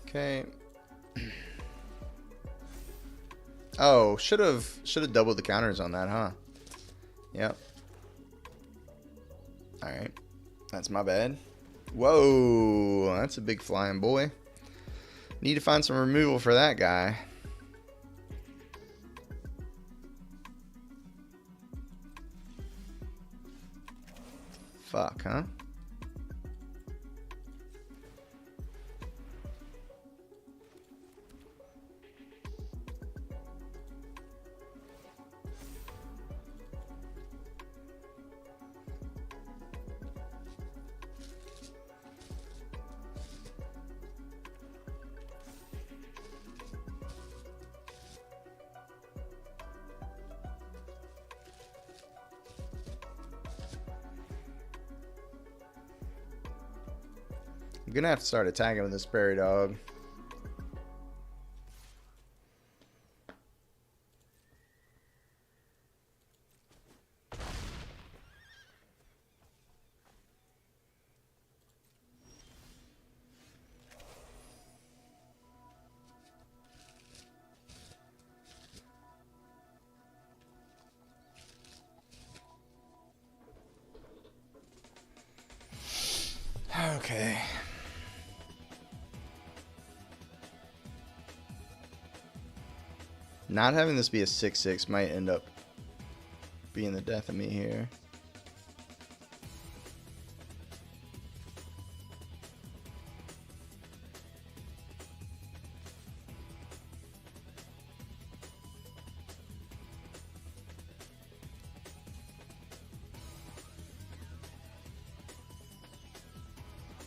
Okay. Oh, should have doubled the counters on that, huh? Yep. Alright. That's my bad. Whoa, that's a big flying boy. Need to find some removal for that guy. Fuck, huh? I'm gonna have to start attacking with this prairie dog. Okay. Not having this be a 6/6 might end up being the death of me here.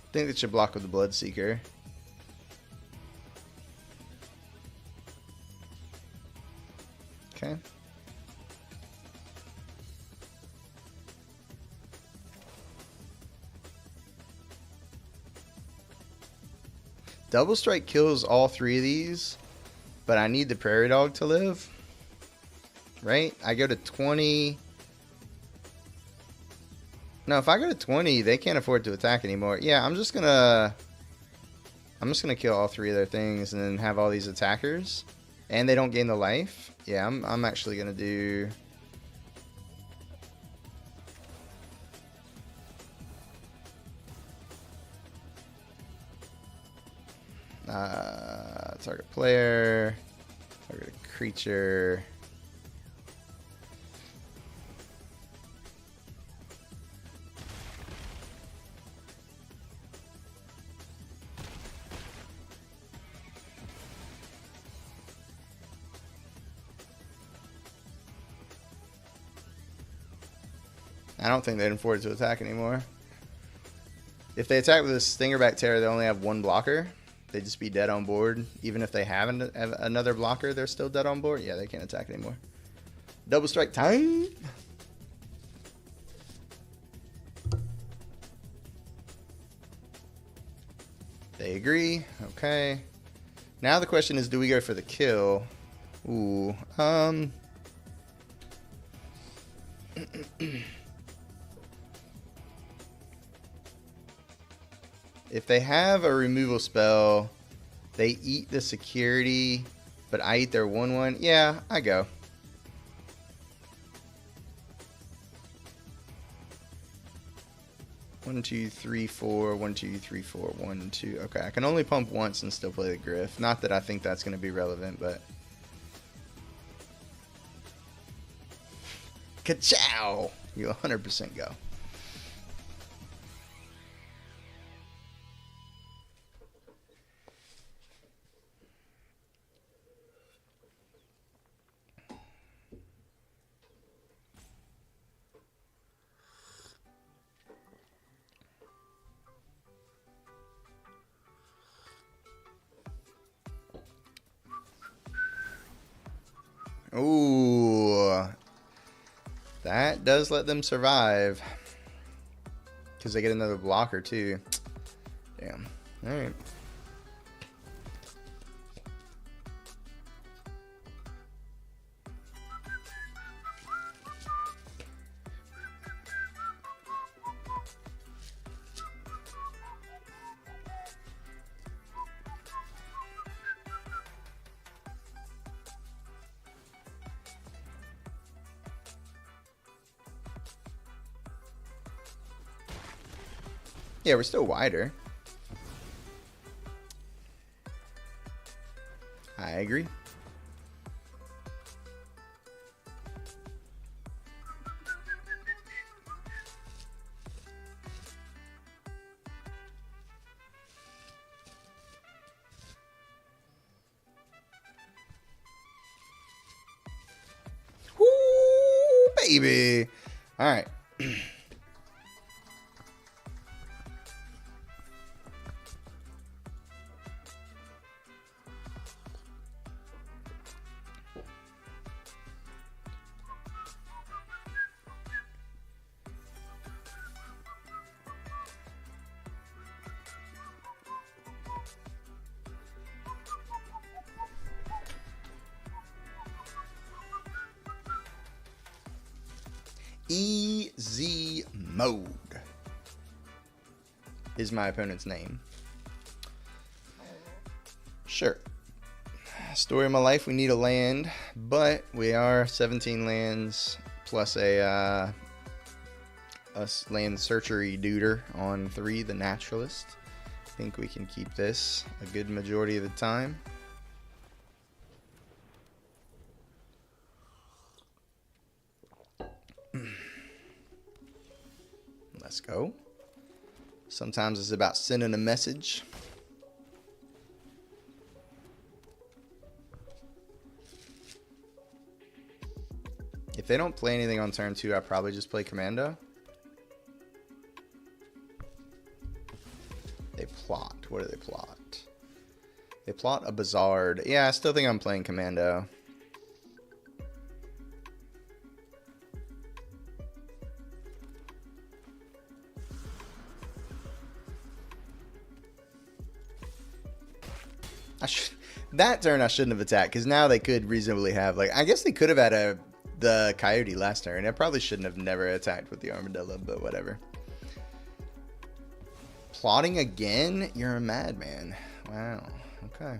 I think that should block with the Bloodseeker. Okay. Double strike kills all three of these, but I need the prairie dog to live. Right? I go to 20. No, if I go to 20, they can't afford to attack anymore. Yeah, I'm just gonna kill all three of their things and then have all these attackers. And they don't gain the life. Yeah, I'm actually gonna do. Target player, target creature. I don't think they can afford to attack anymore. If they attack with a Stingerback Terror, they only have one blocker. They'd just be dead on board. Even if they have another blocker, they're still dead on board. Yeah, they can't attack anymore. Double strike time. They agree. Okay. Now the question is, do we go for the kill? Ooh. If they have a removal spell, they eat the security, but I eat their 1/1. Yeah, I go. One, two, three, four. 1, 2, 3, 4. 1, 2. Okay, I can only pump once and still play the Griff. Not that I think that's going to be relevant, but. Ka-chow! You 100% go. Ooh, that does let them survive because they get another blocker too. Damn. All right. Yeah, we're still wider. I agree. Woo, baby. All right. Easy mode is my opponent's name. Sure. Story of my life, we need a land, but we are 17 lands plus a land searchery duder on 3, the naturalist. I think we can keep this a good majority of the time. Let's go. Sometimes it's about sending a message. If they don't play anything on turn 2, I probably just play Commando. They plot. What do they plot? They plot a Bizarre. Yeah, I still think I'm playing Commando. That turn I shouldn't have attacked, because now they could reasonably have, like, I guess they could have had the Coyote last turn. I probably shouldn't have never attacked with the Armadillo, but whatever. Plotting again? You're a madman. Wow. Okay.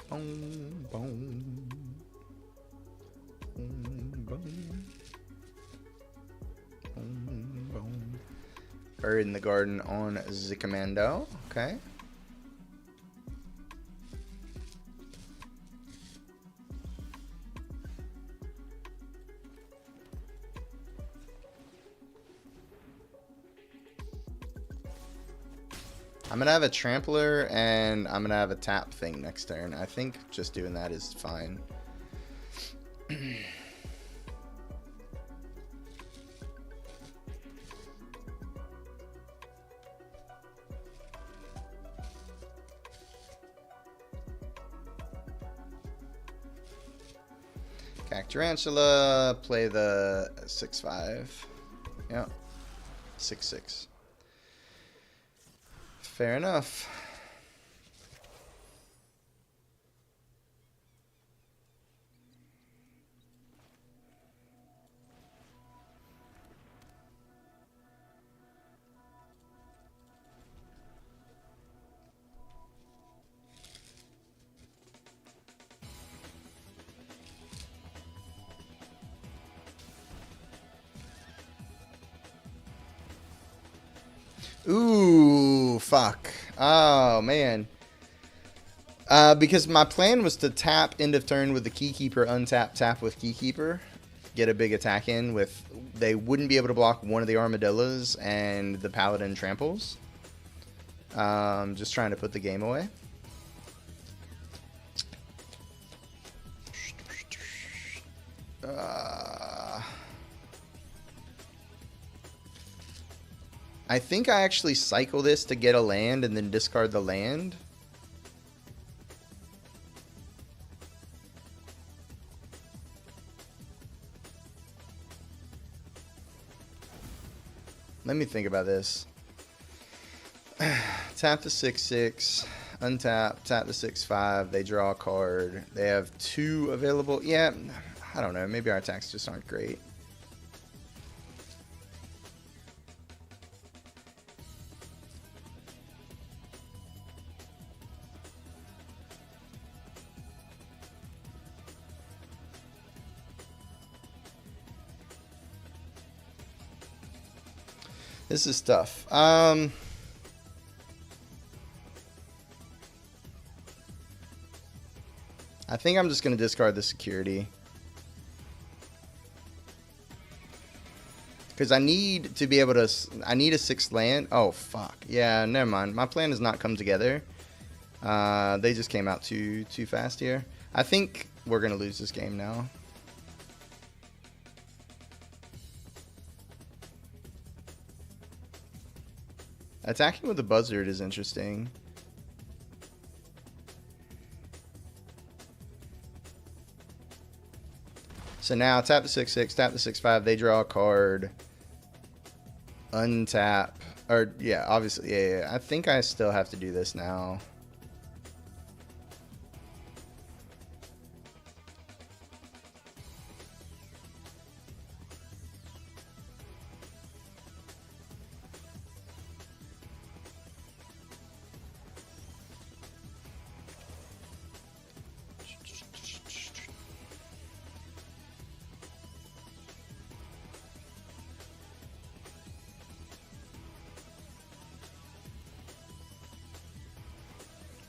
Boom, boom. Boom, boom. Boom, boom. Buried in the garden on the Commando. Okay. I'm going to have a Trampler, and I'm going to have a tap thing next turn. I think just doing that is fine. Tarantula, play the 6/5. Yeah. 6/6. Fair enough. Ooh, fuck. Oh, man. Because my plan was to tap end of turn with the Keykeeper, untap, tap with Keykeeper, get a big attack in with... They wouldn't be able to block one of the Armadillos and the Paladin Tramples. Just trying to put the game away. I think I actually cycle this to get a land and then discard the land. Let me think about this. Tap the 6/6, untap, tap the 6/5. They draw a card. They have 2 available. Yeah, I don't know. Maybe our attacks just aren't great. This is tough. I think I'm just going to discard the security. Because I need to be able to... I need a 6th land. Oh, fuck. Yeah, never mind. My plan has not come together. They just came out too fast here. I think we're going to lose this game now. Attacking with the buzzard is interesting. So now tap the 6/6, tap the 6/5. They draw a card. Untap. Or, yeah, obviously. Yeah. I think I still have to do this now.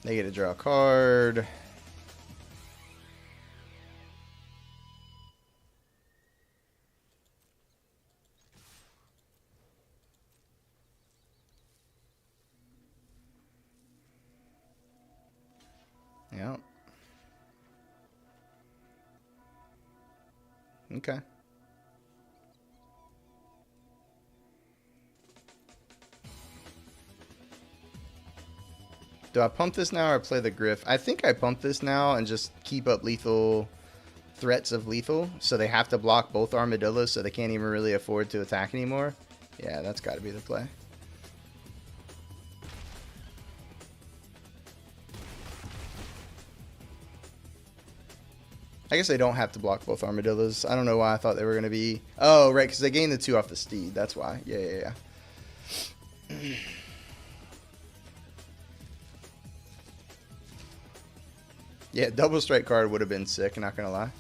They get to draw a card. Yeah. Okay. Do I pump this now or play the Griff? I think I pump this now and just keep up lethal threats of lethal. So they have to block both armadillos so they can't even really afford to attack anymore. Yeah, that's got to be the play. I guess they don't have to block both armadillos. I don't know why I thought they were going to be... Oh, right, because they gained the 2 off the steed. That's why. Yeah. Yeah, double strike card would have been sick, not gonna lie.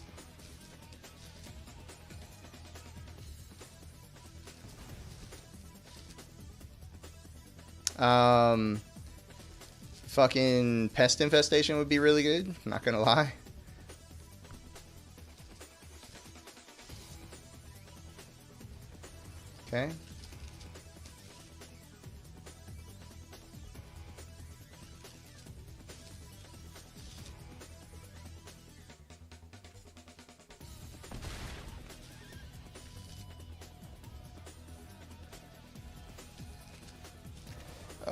Fucking Pest Infestation would be really good, not gonna lie. Okay.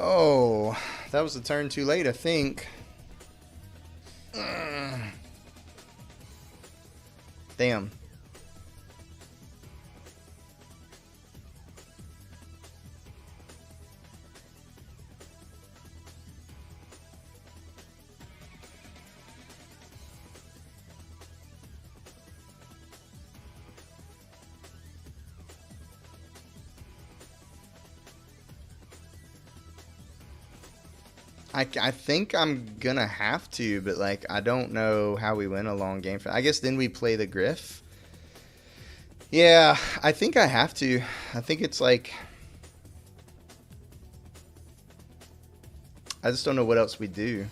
Oh, that was a turn too late, I think. Damn. I think I'm gonna have to, but like I don't know how we win a long game. I guess then we play the Griff. Yeah, I think I have to. I think it's like I just don't know what else we do.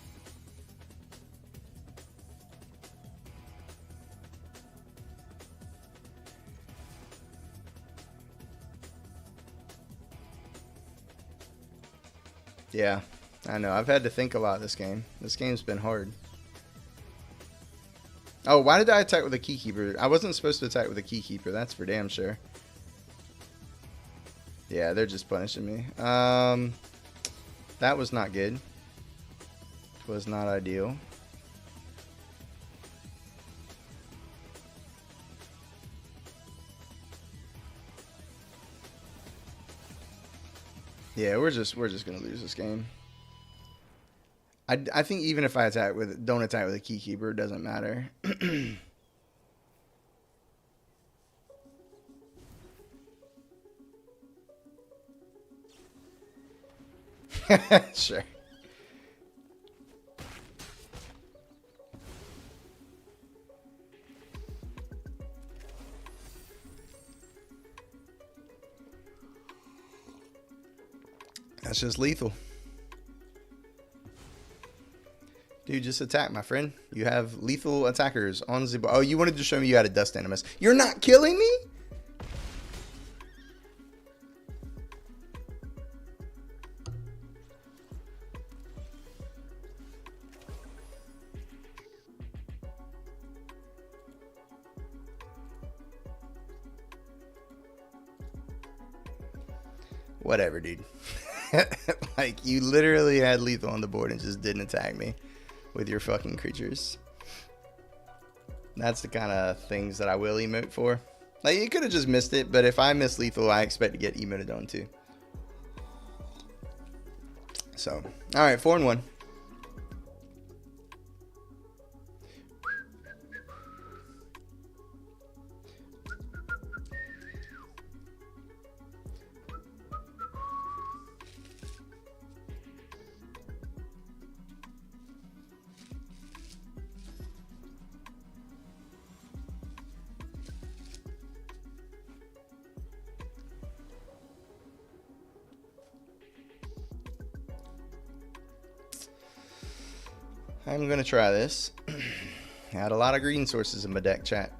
Yeah. I know. I've had to think a lot this game. This game's been hard. Oh, why did I attack with a Keykeeper? I wasn't supposed to attack with a Keykeeper. That's for damn sure. Yeah, they're just punishing me. That was not good. Was not ideal. Yeah, we're just gonna lose this game. I think even if I don't attack with a Keykeeper, it doesn't matter. Sure. That's just lethal. Dude, just attack, my friend. You have lethal attackers on the... Oh, you wanted to show me you had a dust animus. You're not killing me? Whatever, dude. Like, you literally had lethal on the board and just didn't attack me with your fucking creatures. That's the kind of things that I will emote for. Like, you could have just missed it, but if I miss lethal, I expect to get emoted on too. So, alright, 4-1. I'm going to try this. I had a lot of green sources in my deck, chat.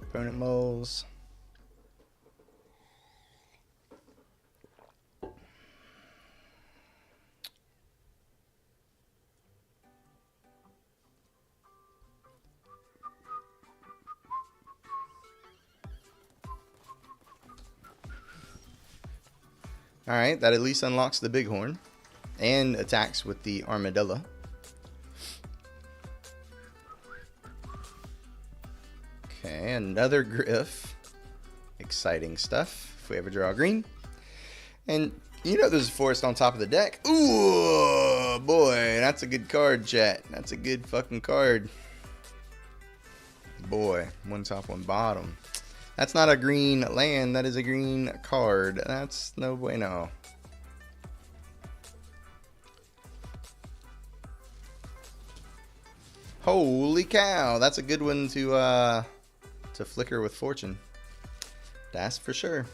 Opponent moles. Alright, that at least unlocks the bighorn and attacks with the armadillo. Okay, another Griff. Exciting stuff if we ever draw green. And you know there's a forest on top of the deck. Ooh, boy, that's a good card, chat. That's a good fucking card. Boy, one top, one bottom. That's not a green land, that is a green card. That's no bueno. Holy cow, that's a good one to flicker with fortune. That's for sure.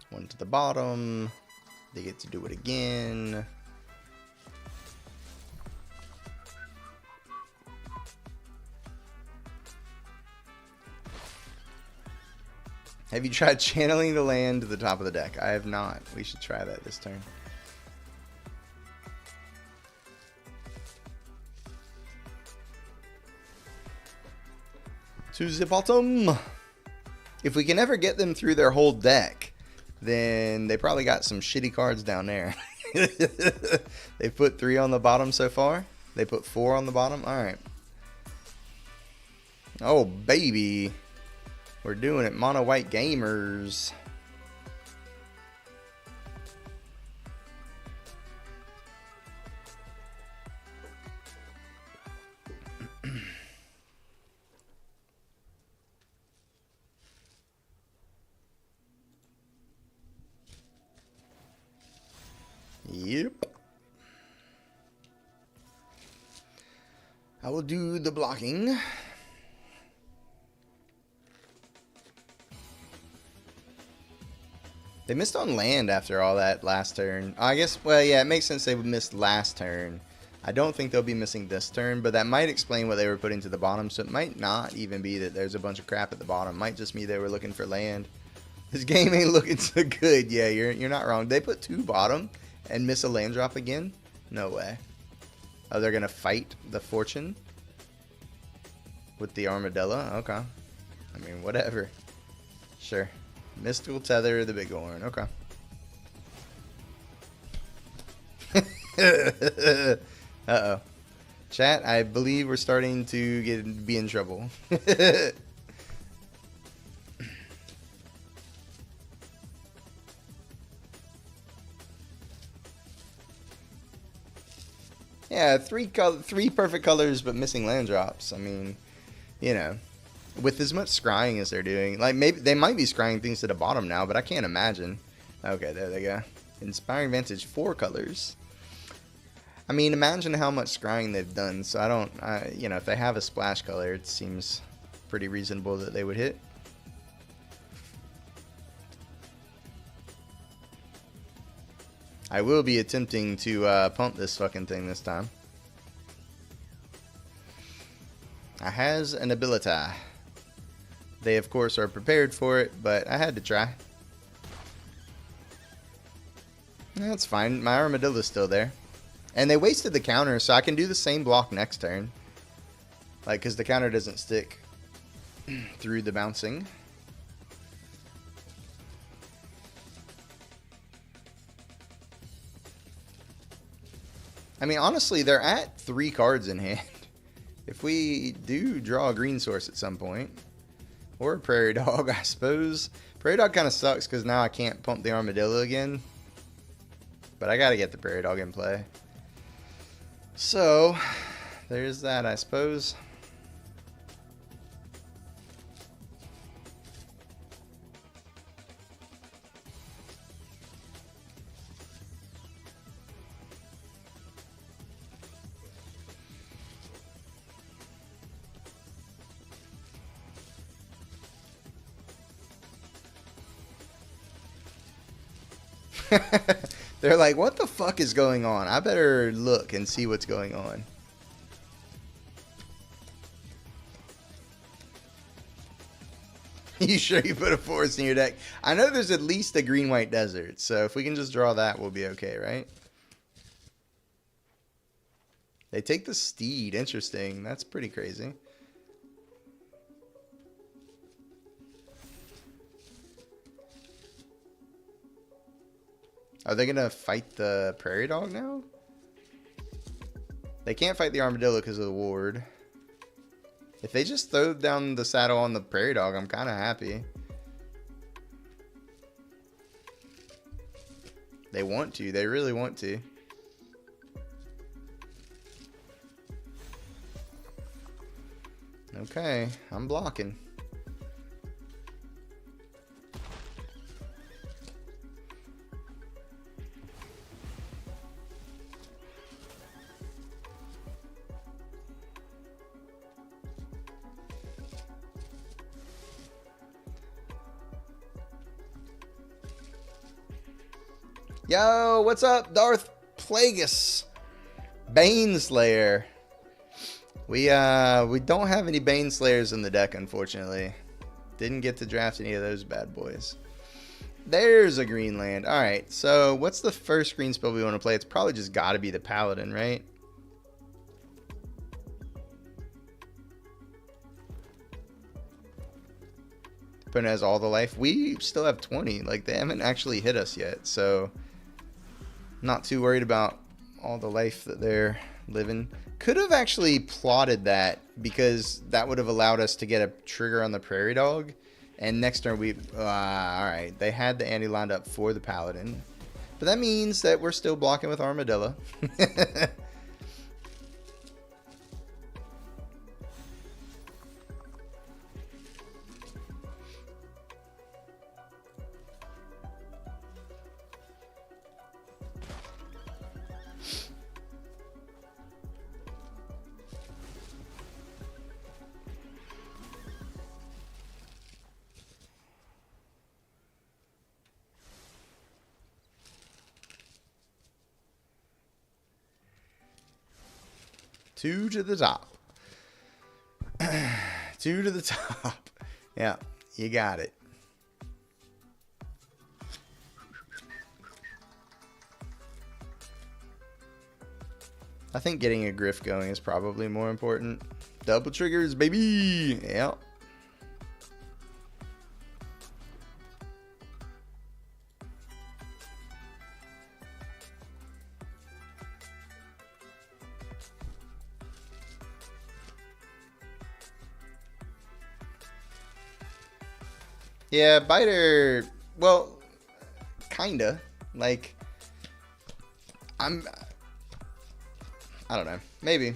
One to the bottom. They get to do it again. Have you tried channeling the land to the top of the deck? I have not. We should try that this turn. To the bottom. If we can ever get them through their whole deck, then they probably got some shitty cards down there. They put 3 on the bottom so far. They put 4 on the bottom. All right. Oh, baby. We're doing it. Mono white gamers. Yep. I will do the blocking. They missed on land after all that last turn. I guess, well, yeah, it makes sense they missed last turn. I don't think they'll be missing this turn, but that might explain what they were putting to the bottom. So it might not even be that there's a bunch of crap at the bottom. It might just be they were looking for land. This game ain't looking so good. Yeah, you're not wrong. They put 2 bottom and miss a land drop again? No way. Oh, they're going to fight the fortune with the armadillo? Okay. I mean, whatever. Sure. Mystical tether, the bighorn. Okay. Uh-oh. Chat, I believe we're starting to be in trouble. Yeah, three perfect colors, but missing land drops. I mean, you know, with as much scrying as they're doing, like maybe they might be scrying things to the bottom now, but I can't imagine. Okay, there they go. Inspiring Vantage, 4 colors. I mean, imagine how much scrying they've done. So you know, if they have a splash color, it seems pretty reasonable that they would hit. I will be attempting to pump this fucking thing this time. I has an ability. They, of course, are prepared for it, but I had to try. That's fine. My Armadillo's still there. And they wasted the counter, so I can do the same block next turn. Like, because the counter doesn't stick through the bouncing. I mean, honestly, they're at 3 cards in hand. If we do draw a green source at some point, or a Prairie Dog, I suppose. Prairie Dog kind of sucks because now I can't pump the Armadillo again. But I got to get the Prairie Dog in play. So, there's that, I suppose. They're like, what the fuck is going on? I better look and see what's going on. You sure you put a forest in your deck? I know there's at least a green-white desert, so if we can just draw that, we'll be okay, right? They take the Steed. Interesting. That's pretty crazy. Are they going to fight the Prairie Dog now? They can't fight the Armadillo because of the ward. If they just throw down the saddle on the Prairie Dog, I'm kind of happy. They want to. They really want to. Okay, I'm blocking. Yo, what's up, Darth Plagueis? Baneslayer. We don't have any Baneslayers in the deck, unfortunately. Didn't get to draft any of those bad boys. There's a green land. Alright, so what's the first green spell we want to play? It's probably just got to be the Paladin, right? Opponent has all the life. We still have 20. Like, they haven't actually hit us yet, so not too worried about all the life that they're living. Could have actually plotted that, because that would have allowed us to get a trigger on the Prairie Dog. And next turn we... alright, they had the ante lined up for the Paladin. But that means that we're still blocking with Armadillo. Two to the top. 2 to the top. Yeah, you got it. I think getting a Griff going is probably more important. Double triggers, baby. Yeah. Yeah, biter. Well, kinda. Like, I'm. I don't know. Maybe.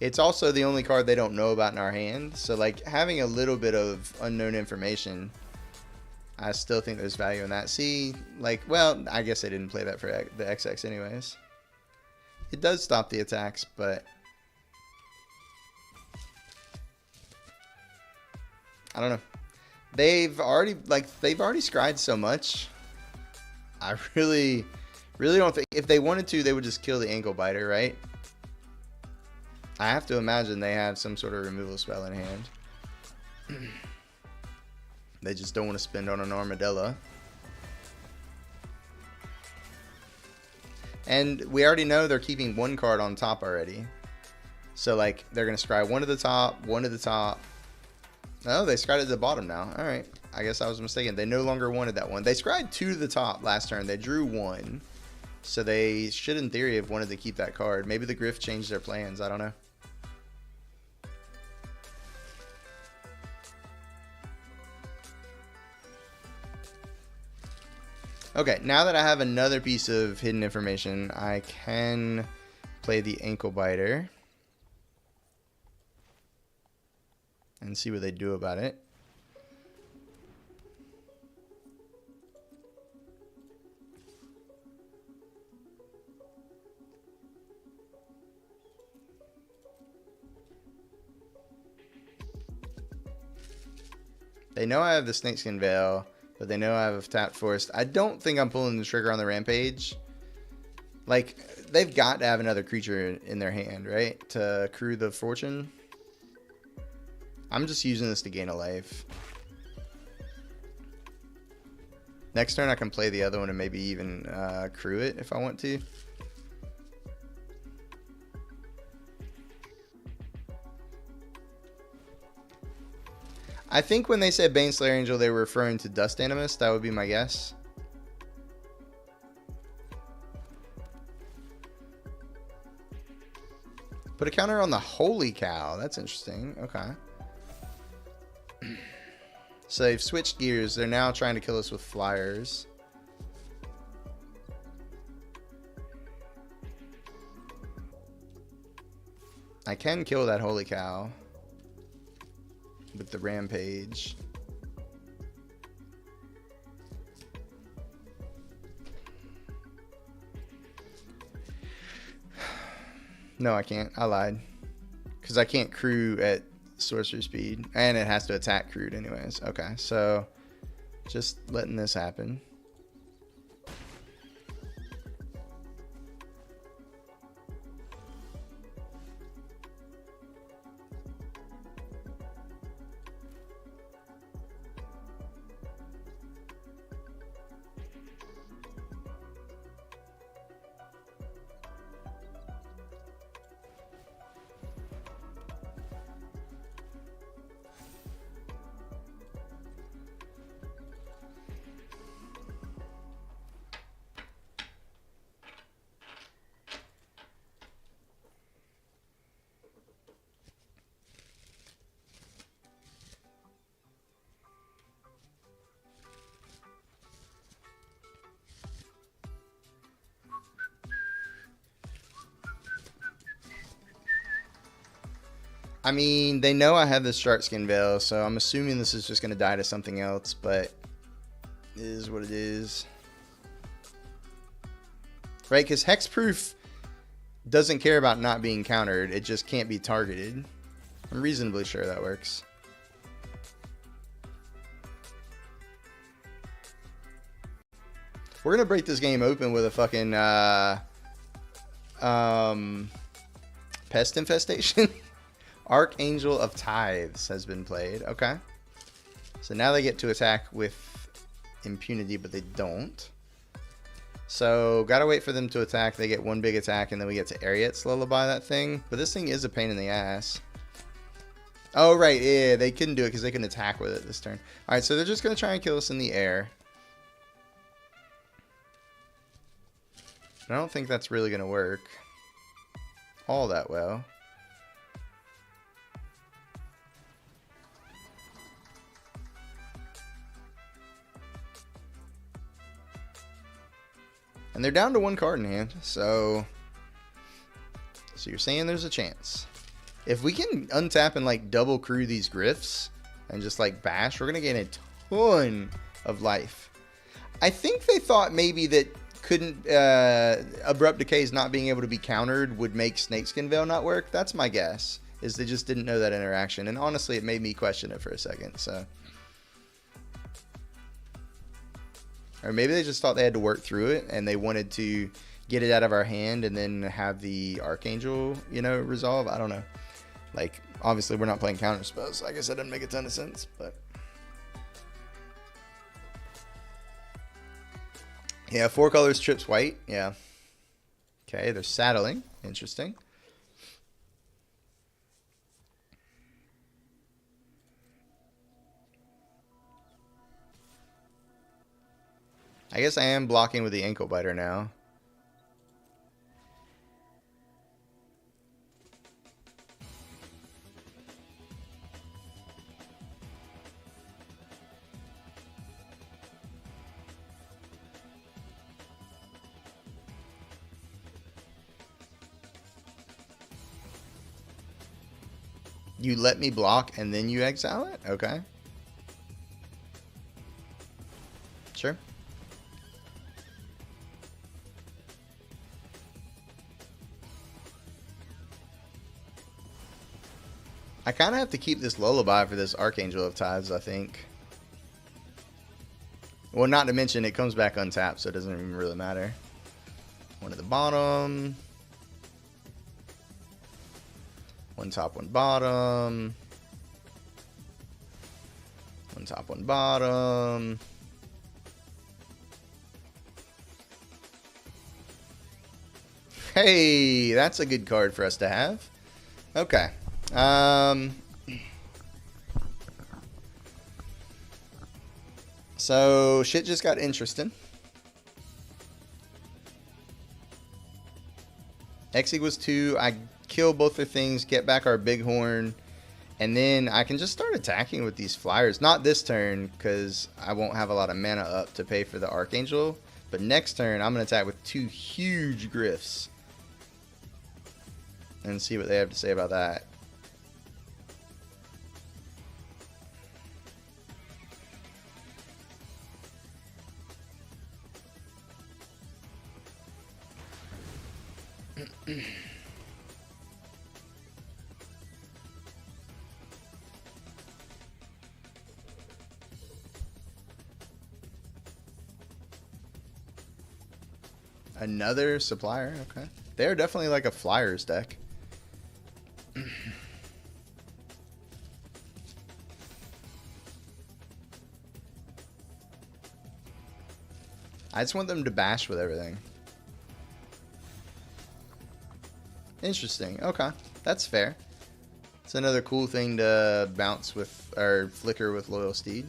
It's also the only card they don't know about in our hand. So, like, having a little bit of unknown information, I still think there's value in that. See, like, well, I guess I didn't play that for the XX anyways. It does stop the attacks, but I don't know. They've already scryed so much. I really don't think if they wanted to, they would just kill the ankle biter, right? I have to imagine they have some sort of removal spell in hand. They just don't want to spend on an armadillo. And we already know they're keeping one card on top already. So, like, they're going to scry one to the top, one to the top. Oh, they scried at the bottom now. All right. I guess I was mistaken. They no longer wanted that one. They scried two to the top last turn. They drew one. So they should, in theory, have wanted to keep that card. Maybe the Griff changed their plans. I don't know. Okay, now that I have another piece of hidden information, I can play the ankle biter and see what they do about it. They know I have the Snakeskin Veil, but they know I have a tapped Forest. I don't think I'm pulling the trigger on the Rampage. Like, they've got to have another creature in their hand, right? To accrue the fortune. I'm just using this to gain a life. Next turn I can play the other one and maybe even accrue it if I want to. I think when they said Baneslayer Angel, they were referring to Dust Animus. That would be my guess. Put a counter on the Holy Cow. That's interesting. Okay. So they've switched gears. They're now trying to kill us with flyers. I can kill that Holy Cow with the Rampage. No, I can't. I lied. Because I can't crew at sorcery speed. And it has to attack crewed anyways. Okay, so just letting this happen. I mean, they know I have this Sharkskin Veil, so I'm assuming this is just going to die to something else, but it is what it is. Right, because Hexproof doesn't care about not being countered. It just can't be targeted. I'm reasonably sure that works. We're going to break this game open with a fucking Pest Infestation. Archangel of Tithes has been played. Okay. So now they get to attack with impunity, but they don't. So gotta wait for them to attack. They get one big attack, and then we get to Ariet's Lullaby that thing. But this thing is a pain in the ass. Oh, right. Yeah, they couldn't do it because they couldn't attack with it this turn. All right, so they're just going to try and kill us in the air. I don't think that's really going to work. all that well. And they're down to 1 card in hand, so you're saying there's a chance. If we can untap and like double crew these Griffs and just like bash, we're gonna gain a ton of life. I think they thought maybe that Abrupt Decays not being able to be countered would make Snakeskin Veil not work. That's my guess, is they just didn't know that interaction. And honestly, it made me question it for a second, so. Or maybe they just thought they had to work through it and they wanted to get it out of our hand and then have the Archangel, you know, resolve. I don't know. Like, obviously we're not playing counter spells, so I guess that doesn't make a ton of sense, but. Yeah, 4 colors, trips white. Yeah. Okay, they're saddling. Interesting. I guess I am blocking with the ankle biter now. You let me block and then you exile it? Okay. Sure. I kind of have to keep this Lullaby for this Archangel of Tithes, I think. Well, not to mention it comes back untapped, so it doesn't even really matter. 1 at the bottom. 1 top, 1 bottom. 1 top, 1 bottom. Hey, that's a good card for us to have. Okay. So shit just got interesting. X equals 2. I kill both their things, get back our Bighorn, and then I can just start attacking with these flyers. Not this turn, because I won't have a lot of mana up to pay for the Archangel. But next turn, I'm going to attack with 2 huge Griffs. And see what they have to say about that. Another supplier, okay. They're definitely like a flyers deck. I just want them to bash with everything. Interesting, okay. That's fair. It's another cool thing to bounce with, or flicker with Loyal Steed.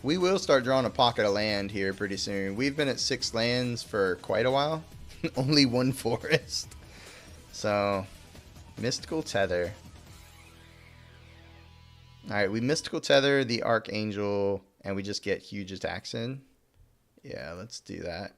We will start drawing a pocket of land here pretty soon. We've been at 6 lands for quite a while. Only 1 forest. So, Mystical Tether. Alright, we Mystical Tether the Archangel, and we just get huge attacks in. Yeah, let's do that.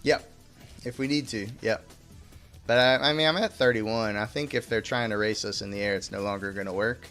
Yep. If we need to, yep. But I mean, I'm at 31. I think if they're trying to race us in the air, it's no longer going to work.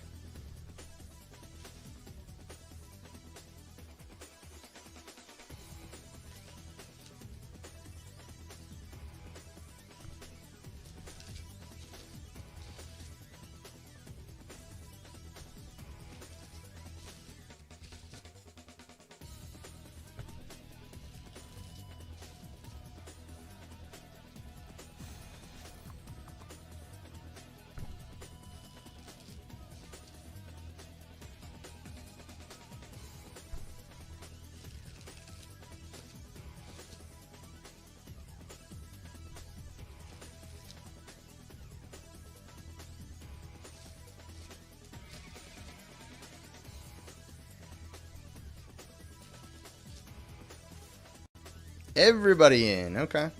Everybody in. Okay.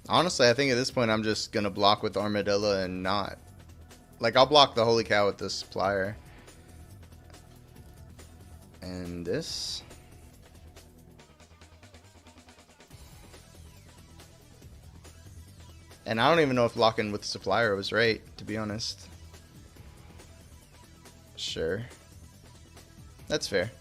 Honestly, I think at this point I'm just going to block with Armadillo and not. Like, I'll block the Holy Cow with this supplier. And this. And I don't even know if locking with the supplier was right, to be honest. Sure. That's fair.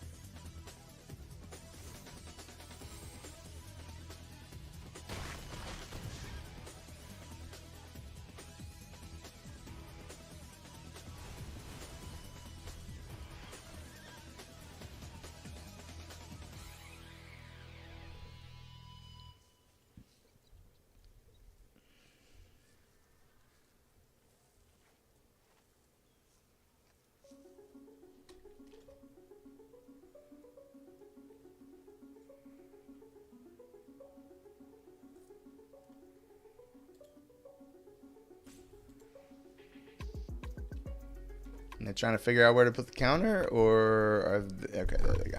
And they're trying to figure out where to put the counter, or okay, there they go.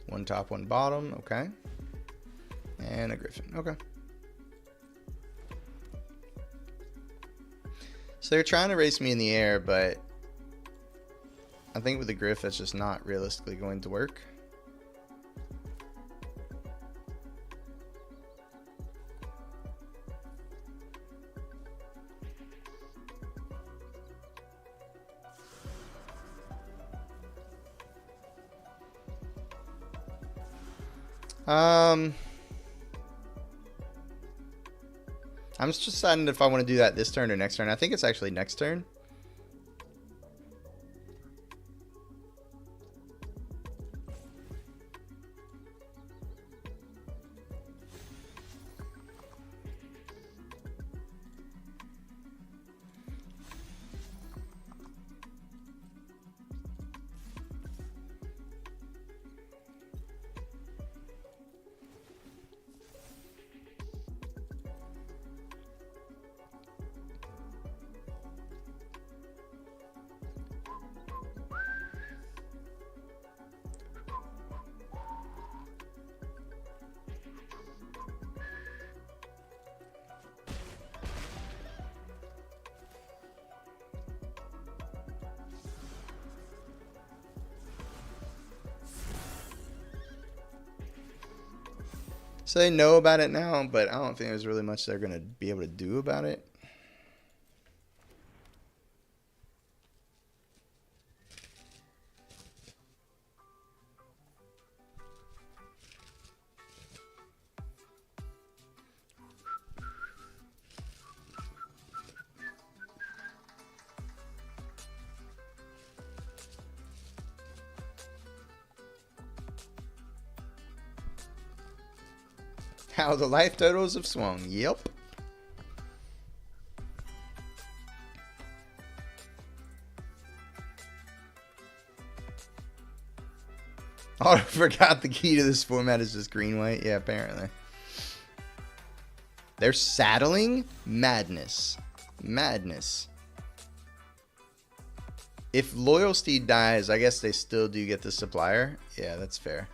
One top, one bottom, okay. And a griffin, okay. So they're trying to race me in the air, but I think with the Griff, that's just not realistically going to work. I'm just deciding if I want to do that this turn or next turn. I think it's actually next turn. So they know about it now, but I don't think there's really much they're going to be able to do about it. How the life totals have swung. Yep. Oh, I forgot the key to this format is just green-white. Yeah, apparently. They're saddling? Madness. Madness. If Loyal Steed dies, I guess they still do get the supplier. Yeah, that's fair.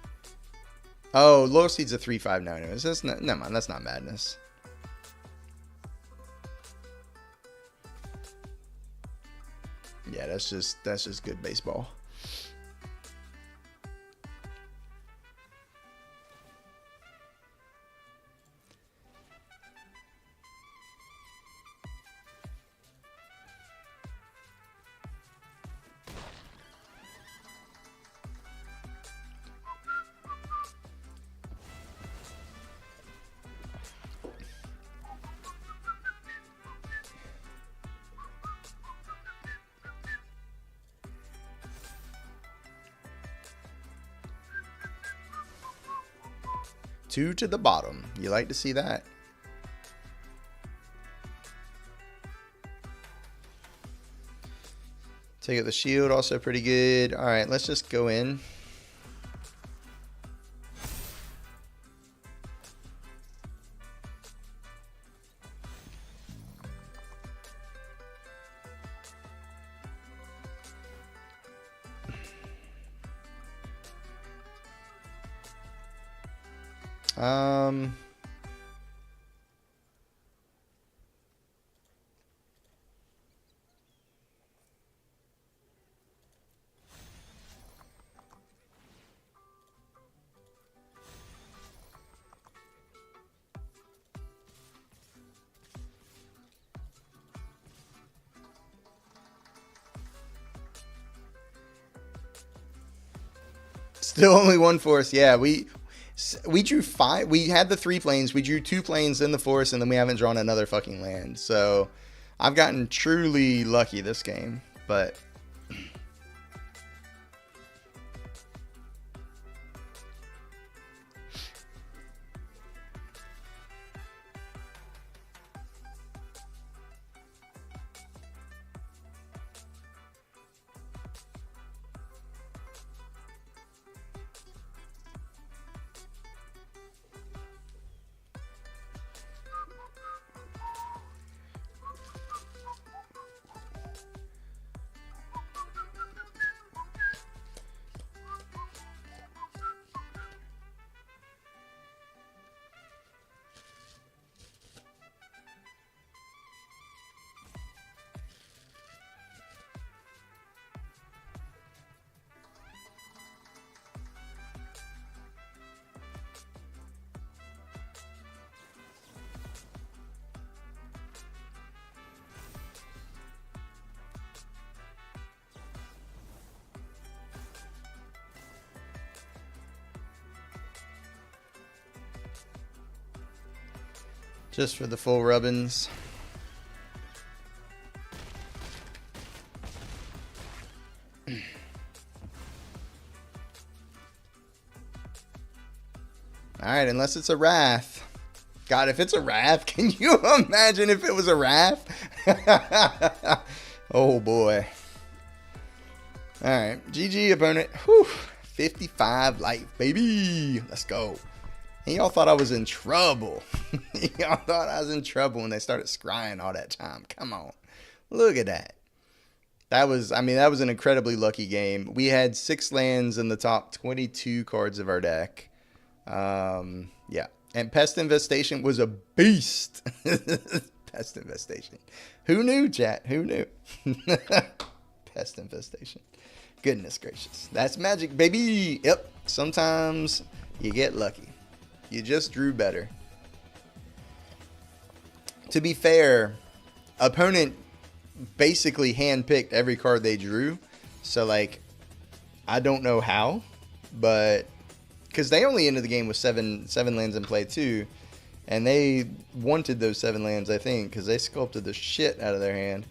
Oh, Loyal Steed's a 3/5 now anyways. That's not, never mind, that's not madness. Yeah, that's just good baseball. Two to the bottom. You like to see that. Take out the shield, also pretty good. All right, let's just go in. Still only one force. Yeah, we drew 5. We had the 3 planes. We drew 2 planes in the forest, and then we haven't drawn another fucking land. So I've gotten truly lucky this game, but just for the full rubbins. Alright, unless it's a Wrath. God, if it's a Wrath, can you imagine if it was a Wrath? Oh boy. Alright, GG opponent. Whew, 55 life, baby. Let's go. And y'all thought I was in trouble. Y'all thought I was in trouble when they started scrying all that time. Come on. Look at that. That was an incredibly lucky game. We had 6 lands in the top 22 cards of our deck. Yeah. And Pest Infestation was a beast. Pest Infestation. Who knew, chat? Who knew? Pest Infestation. Goodness gracious. That's magic, baby. Yep. Sometimes you get lucky. You just drew better. To be fair, opponent basically handpicked every card they drew. So, like, I don't know how, but because they only ended the game with seven lands in play too, and they wanted those 7 lands, I think, because they sculpted the shit out of their hand.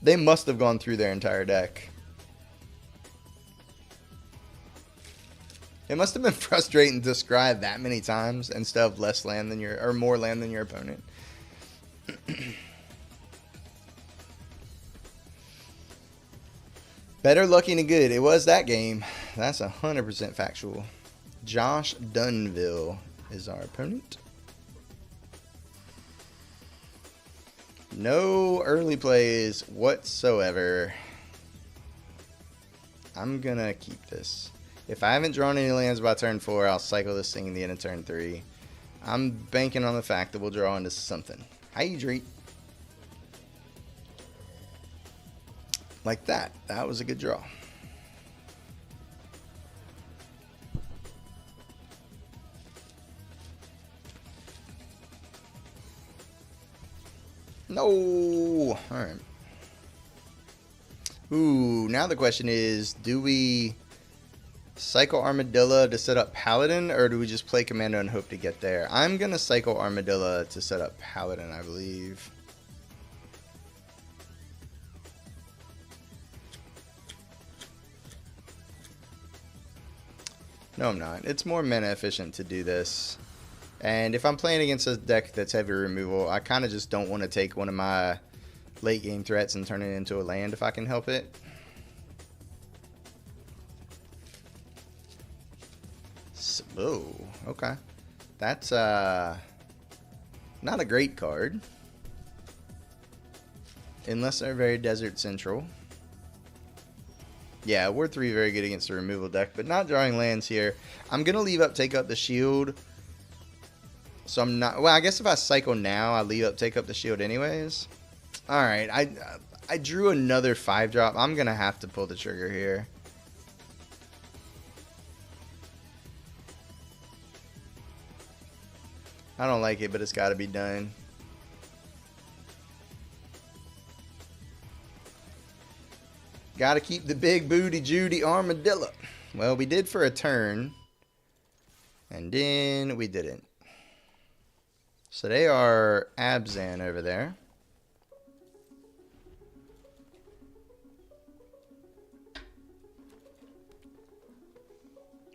They must have gone through their entire deck. It must have been frustrating to scry that many times instead of less land than your, or more land than your opponent. Better lucky than good. It was that game. That's 100% factual. Josh Dunville is our opponent. No early plays whatsoever. I'm gonna keep this. If I haven't drawn any lands by turn 4, I'll cycle this thing in the end of turn 3. I'm banking on the fact that we'll draw into something. Hydrate. Like that. That was a good draw. No! Alright. Ooh, now the question is, do we cycle Armadillo to set up Paladin, or do we just play Commando and hope to get there? I'm going to cycle Armadillo to set up Paladin, I believe. No, I'm not. It's more mana efficient to do this. And if I'm playing against a deck that's heavy removal, I kind of just don't want to take one of my late game threats and turn it into a land if I can help it. So, oh, okay. That's not a great card. Unless they're very Desert Central. Yeah, we're 3 very good against the removal deck, but not drawing lands here. I'm going to leave up Take Up the Shield. So I'm not... Well, I guess if I cycle now, I leave up Take Up the Shield anyways. Alright, I drew another 5-drop. I'm going to have to pull the trigger here. I don't like it, but it's got to be done. Got to keep the big booty Judy Armadillo. Well, we did for a turn. And then we didn't. So they are Abzan over there.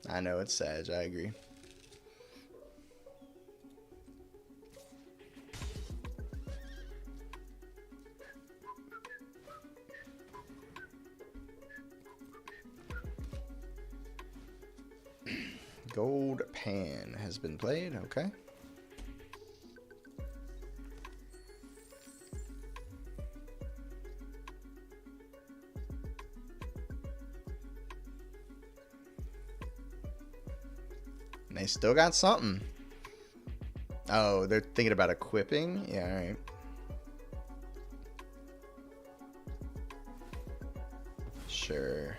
I know, it's Sag, I agree. Gold Pan has been played, okay. And they still got something. Oh, they're thinking about equipping? Yeah, alright. Sure.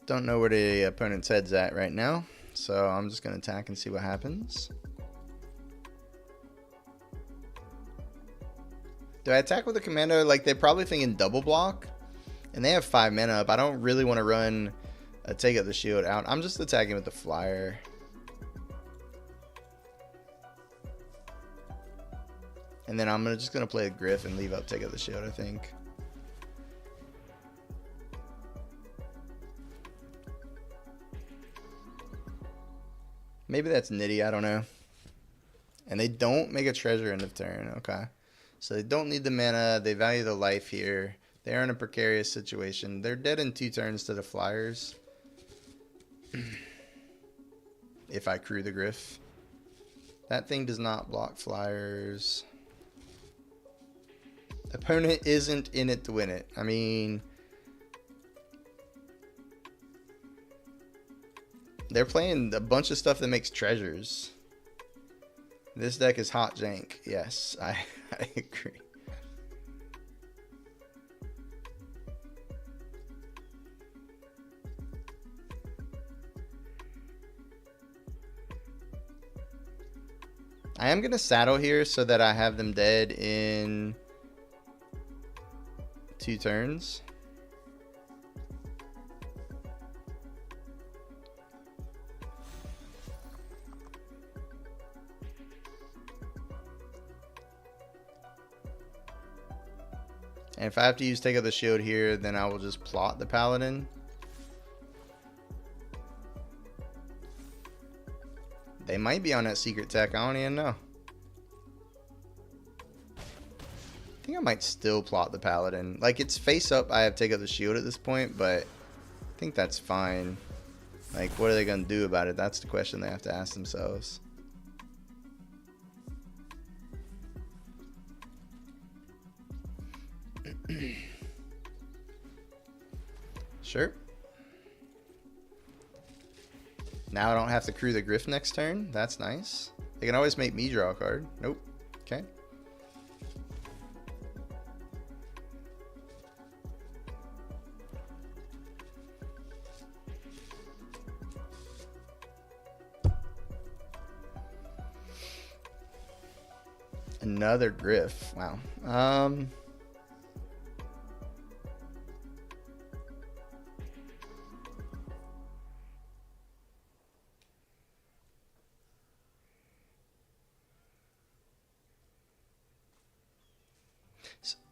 Don't know where the opponent's head's at right now, so I'm just going to attack and see what happens. Do I attack with a commando? Like, they're probably thinking double block, and they have 5 mana up. I don't really want to run a Take Up the Shield out. I'm just attacking with the flyer. And then I'm just going to play a Griff and leave up Take Up the Shield, I think. Maybe that's nitty, I don't know. And they don't make a treasure end of turn, okay. So they don't need the mana, they value the life here. They are in a precarious situation. They're dead in 2 turns to the flyers. If I crew the Griff. That thing does not block flyers. Opponent isn't in it to win it. I mean... They're playing a bunch of stuff that makes treasures. This deck is hot jank. Yes, I agree. I am going to saddle here so that I have them dead in 2 turns. And if I have to use Take Out the Shield here, then I will just plot the Paladin. They might be on that secret tech. I don't even know. I think I might still plot the Paladin. Like, it's face up. I have Take Out the Shield at this point, but I think that's fine. Like, what are they going to do about it? That's the question they have to ask themselves. Sure. Now I don't have to crew the Griff next turn. That's nice. They can always make me draw a card. Nope. Okay. Another Griff. Wow.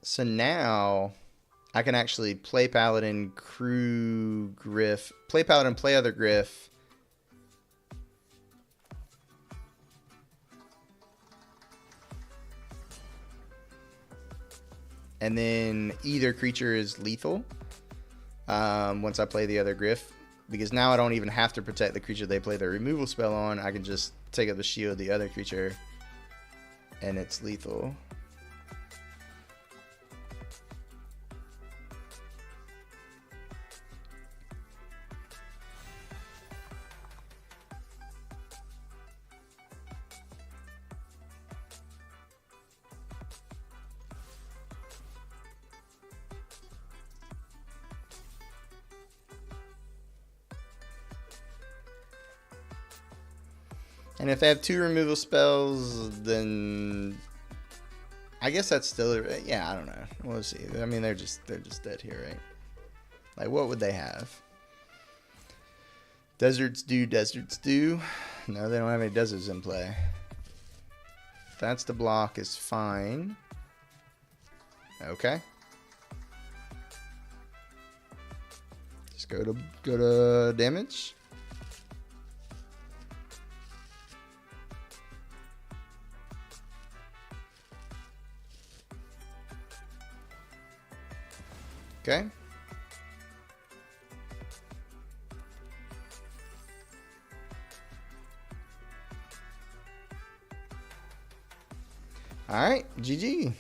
So now I can actually play Paladin, crew Griff, play Paladin, play other Griff. And then either creature is lethal once I play the other Griff. Because now I don't even have to protect the creature they play their removal spell on. I can just take up the shield of the other creature and it's lethal. And if they have 2 removal spells, then I guess that's still, yeah, I don't know. We'll see. I mean, they're just dead here, right? Like, what would they have? Deserts do. No, they don't have any deserts in play. That's the block is fine. Okay. Just go to damage. Okay. All right, GG.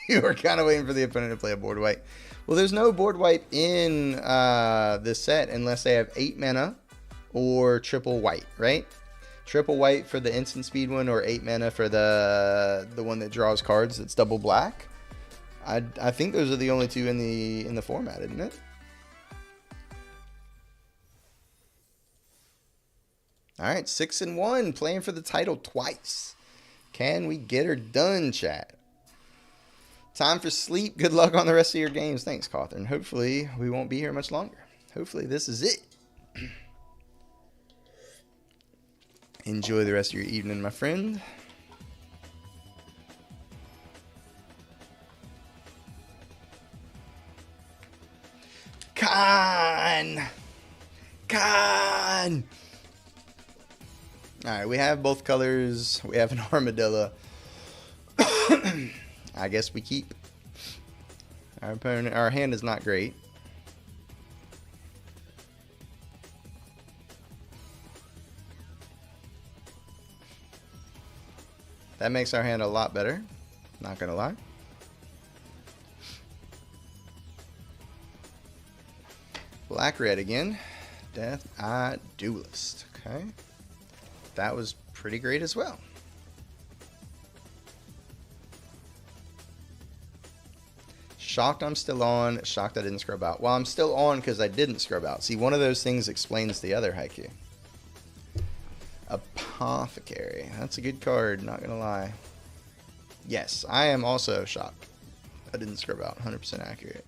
You were kind of waiting for the opponent to play a board wipe. Well, there's no board wipe in this set unless they have 8 mana or triple white, right? Triple white for the instant speed one, or 8 mana for the one that draws cards that's double black. I think those are the only 2 in the format, isn't it? All right, 6-1, playing for the title twice. Can we get her done, chat? Time for sleep. Good luck on the rest of your games. Thanks, Cawthorn. Hopefully, we won't be here much longer. Hopefully, this is it. Enjoy the rest of your evening, my friend. Con! Alright, we have both colors. We have an armadillo. I guess we keep. Our opponent, our hand is not great. That makes our hand a lot better. Not gonna lie. Black-red again. Death-Eye Duelist. Okay. That was pretty great as well. Shocked I'm still on. Shocked I didn't scrub out. Well, I'm still on because I didn't scrub out. See, one of those things explains the other, Haiku. Apothecary. That's a good card, not gonna lie. Yes, I am also shocked. I didn't scrub out. 100% accurate.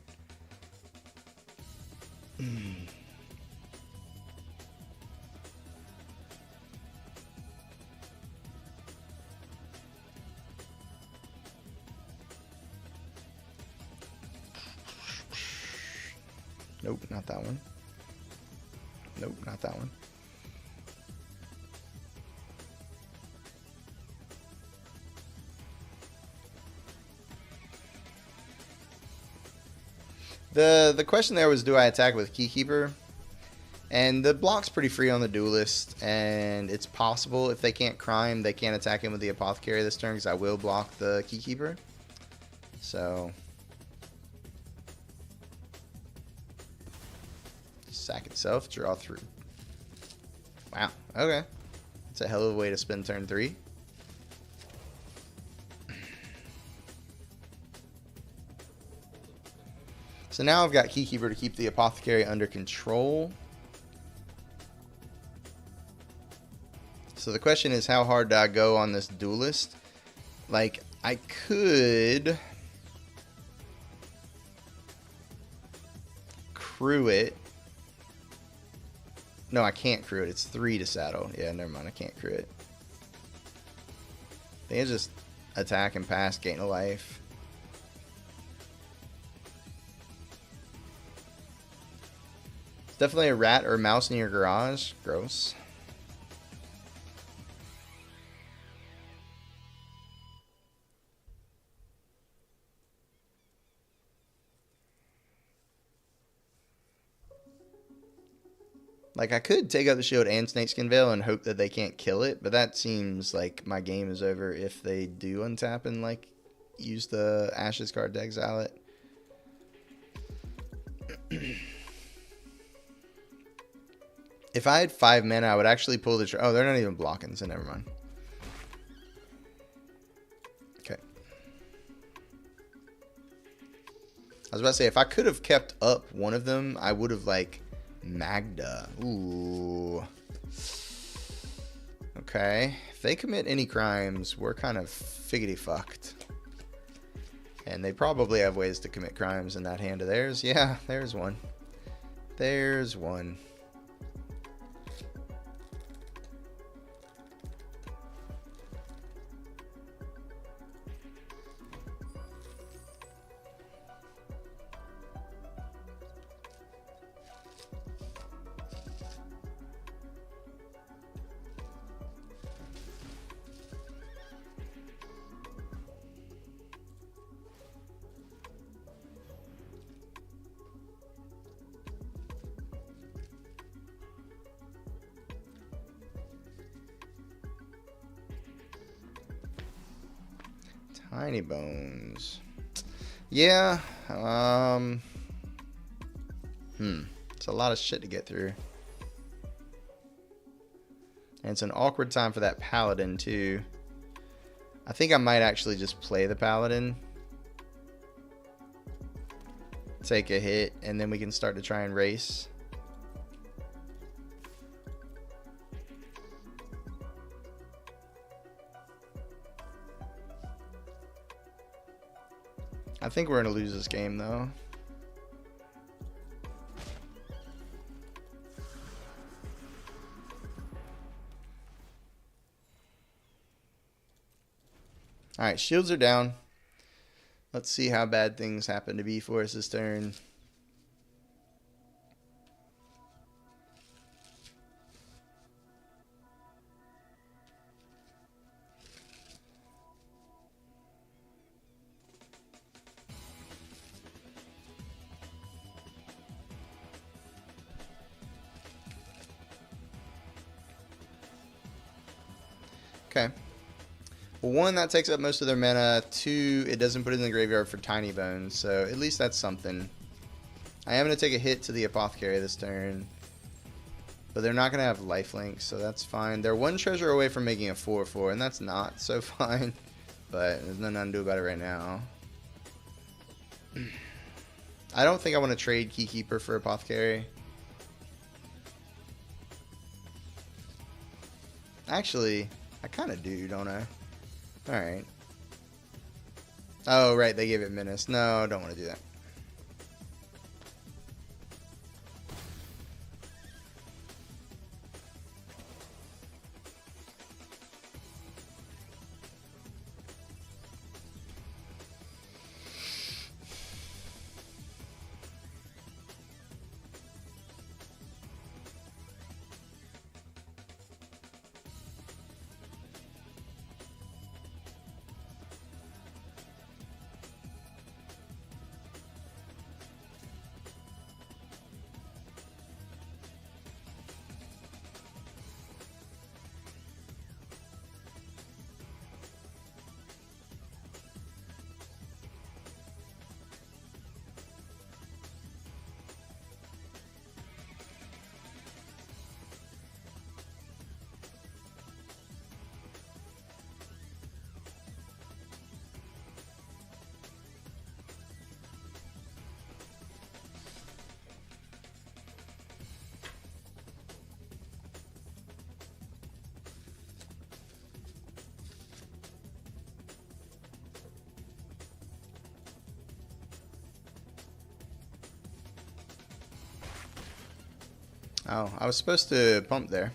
Nope, not that one. Nope, not that one. The question there was, do I attack with Keykeeper? And the block's pretty free on the Duelist, and it's possible if they can't crime, they can't attack him with the Apothecary this turn, because I will block the Keykeeper. So sack itself, draw 3. Wow, okay. That's a hell of a way to spend turn 3. So now I've got Keykeeper to keep the Apothecary under control. So the question is, how hard do I go on this Duelist? Like, I could crew it. No, I can't crew it. It's 3 to saddle. Yeah, never mind. I can't crew it. I think it's just attack and pass, gain a life. It's definitely a rat or a mouse in your garage. Gross. Like, I could take out the shield and Snakeskin Veil and hope that they can't kill it, but that seems like my game is over if they do untap and, like, use the Ashes card to exile it. If I had 5 mana, I would actually pull the... Oh, they're not even blocking, so never mind. Okay. I was about to say, if I could have kept up one of them, I would have, like... Magda. Ooh. Okay. If they commit any crimes, we're kind of figgity fucked. And they probably have ways to commit crimes in that hand of theirs. Yeah, there's one. There's one. Tiny Bones. Yeah. It's a lot of shit to get through. And it's an awkward time for that Paladin, too. I think I might actually just play the Paladin. Take a hit, and then we can start to try and race. I think we're going to lose this game, though. Alright, shields are down. Let's see how bad things happen to be for us this turn. Okay. Well, 1, that takes up most of their mana. 2, it doesn't put it in the graveyard for Tiny Bones, so at least that's something. I am going to take a hit to the Apothecary this turn, but they're not going to have lifelink, so that's fine. They're 1 treasure away from making a 4/4, and that's not so fine, but there's nothing I can do about it right now. I don't think I want to trade Keykeeper for Apothecary. Actually, I kind of do, don't I? Alright. Oh, right, they gave it menace. No, I don't want to do that. Oh, I was supposed to pump there.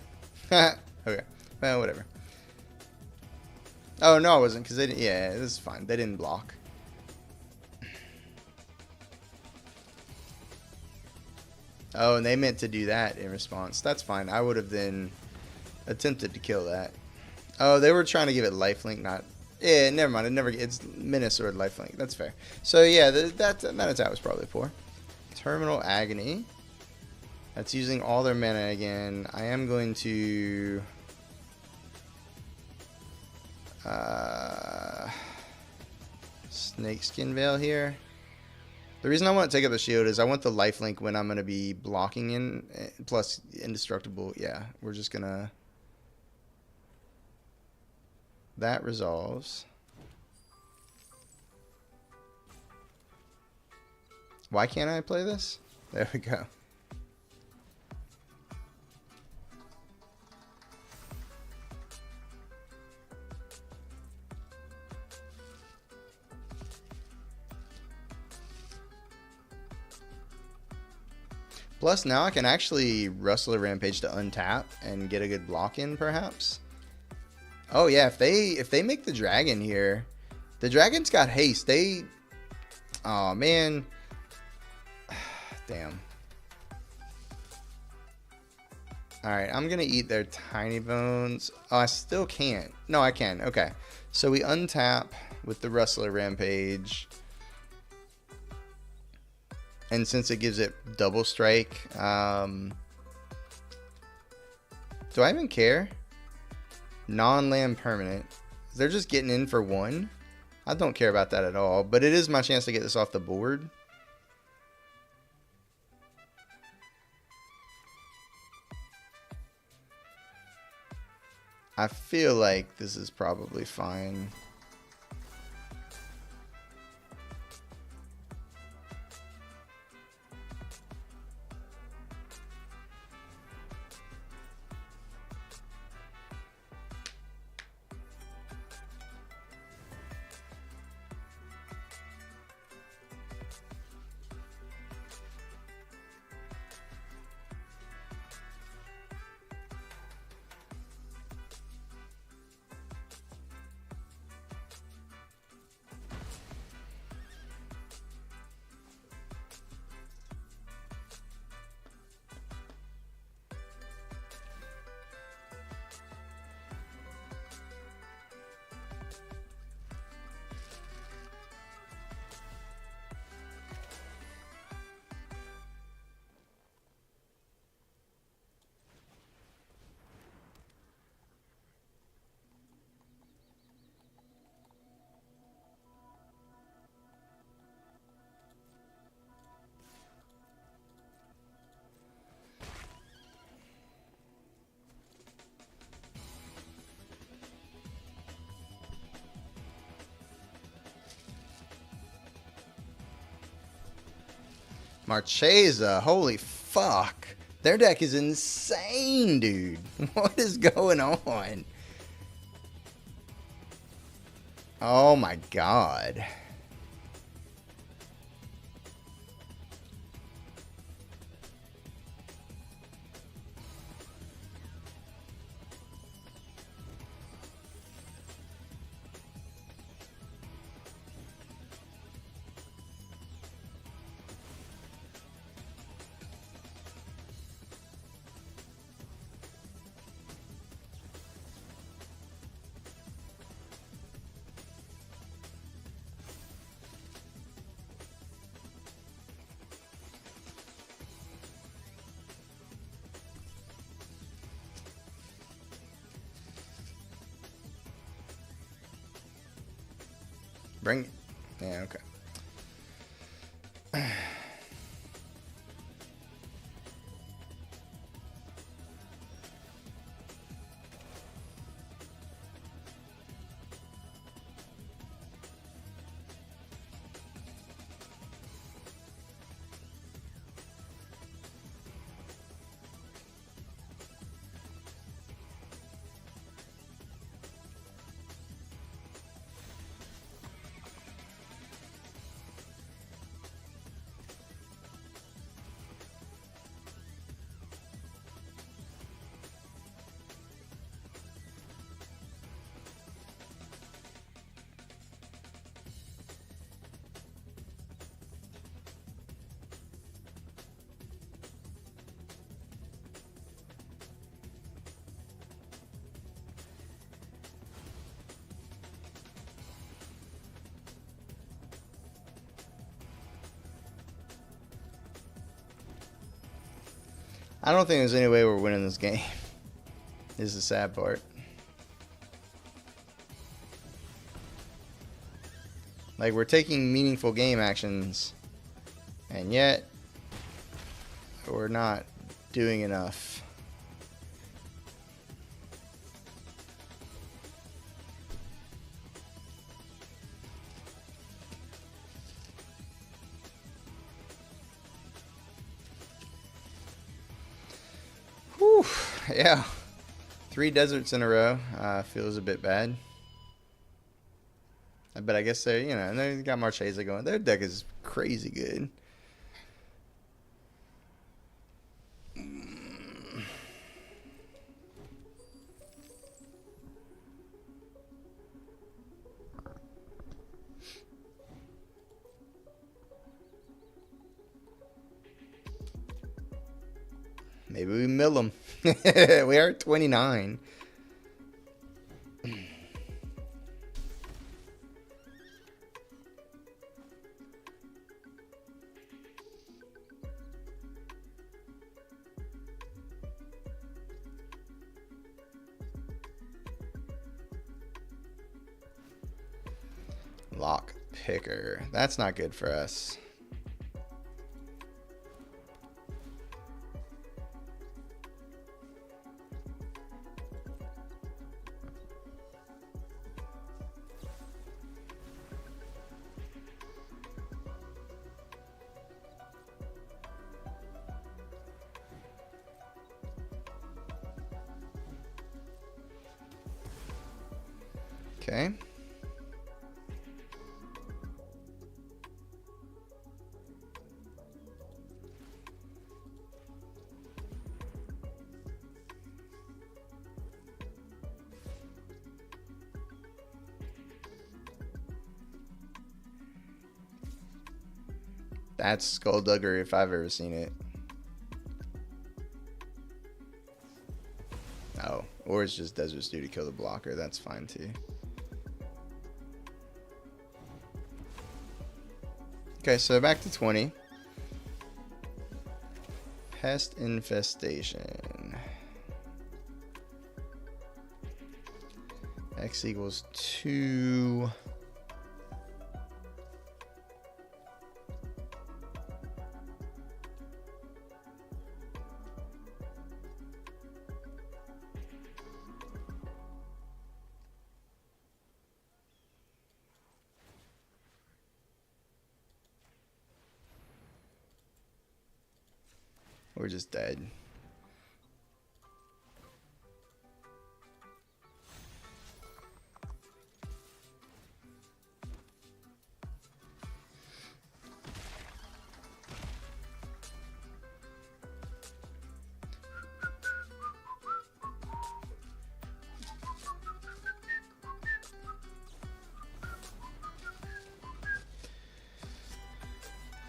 Okay. Well, whatever. Oh, no, I wasn't, because they didn't. Yeah, this is fine. They didn't block. Oh, and they meant to do that in response. That's fine. I would have then attempted to kill that. Oh, they were trying to give it lifelink, not... Yeah, never mind. It never... It's menace or lifelink. That's fair. So, yeah, that attack was probably poor. Terminal Agony. That's using all their mana again. I am going to... Snakeskin Veil here. The reason I want to take up the shield is I want the lifelink when I'm going to be blocking in. Plus, indestructible. Yeah, we're just going to... That resolves. Why can't I play this? There we go. Plus, now I can actually Rustler Rampage to untap and get a good block in, perhaps. Oh yeah, if they make the dragon here, the dragon's got haste. They, oh man, damn. All right, I'm gonna eat their tiny bones. Oh, I still can't. No, I can. Okay, so we untap with the Rustler Rampage. And since it gives it double strike, do I even care? Non-land permanent. They're just getting in for one. I don't care about that at all, but it is my chance to get this off the board. I feel like this is probably fine. Marchesa, holy fuck. Their deck is insane, dude. What is going on? Oh my god. Bring it. Yeah, okay. I don't think there's any way we're winning this game. This is the sad part. Like, we're taking meaningful game actions, and yet we're not doing enough. Whew, yeah. 3 deserts in a row feels a bit bad. But I guess they're, and they got Marchesa going. Their deck is crazy good. Maybe we mill them. We are at 29. Lock picker. That's not good for us. Okay. That's skullduggery if I've ever seen it. Oh, or it's just Desert Stew to kill the blocker. That's fine too. Okay, so back to 20. Pest infestation. X equals 2. We're just dead.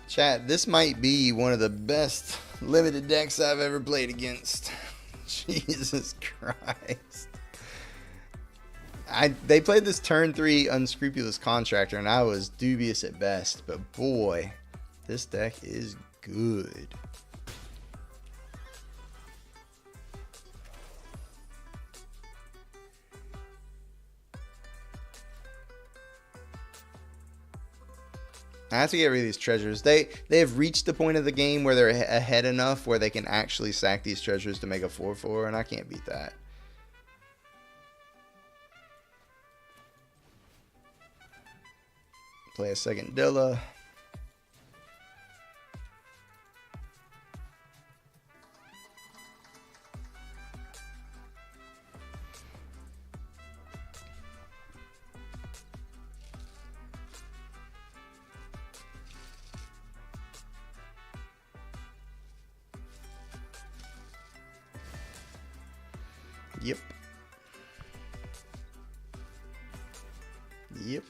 Chat, this might be one of the best limited decks I've ever played against. Jesus Christ. They played this turn 3 Unscrupulous Contractor, and I was dubious at best. But boy, this deck is good. I have to get rid of these treasures. They have reached the point of the game where they're ahead enough where they can actually sack these treasures to make a 4/4, and I can't beat that. Play a second Dilla. Yep. Yep.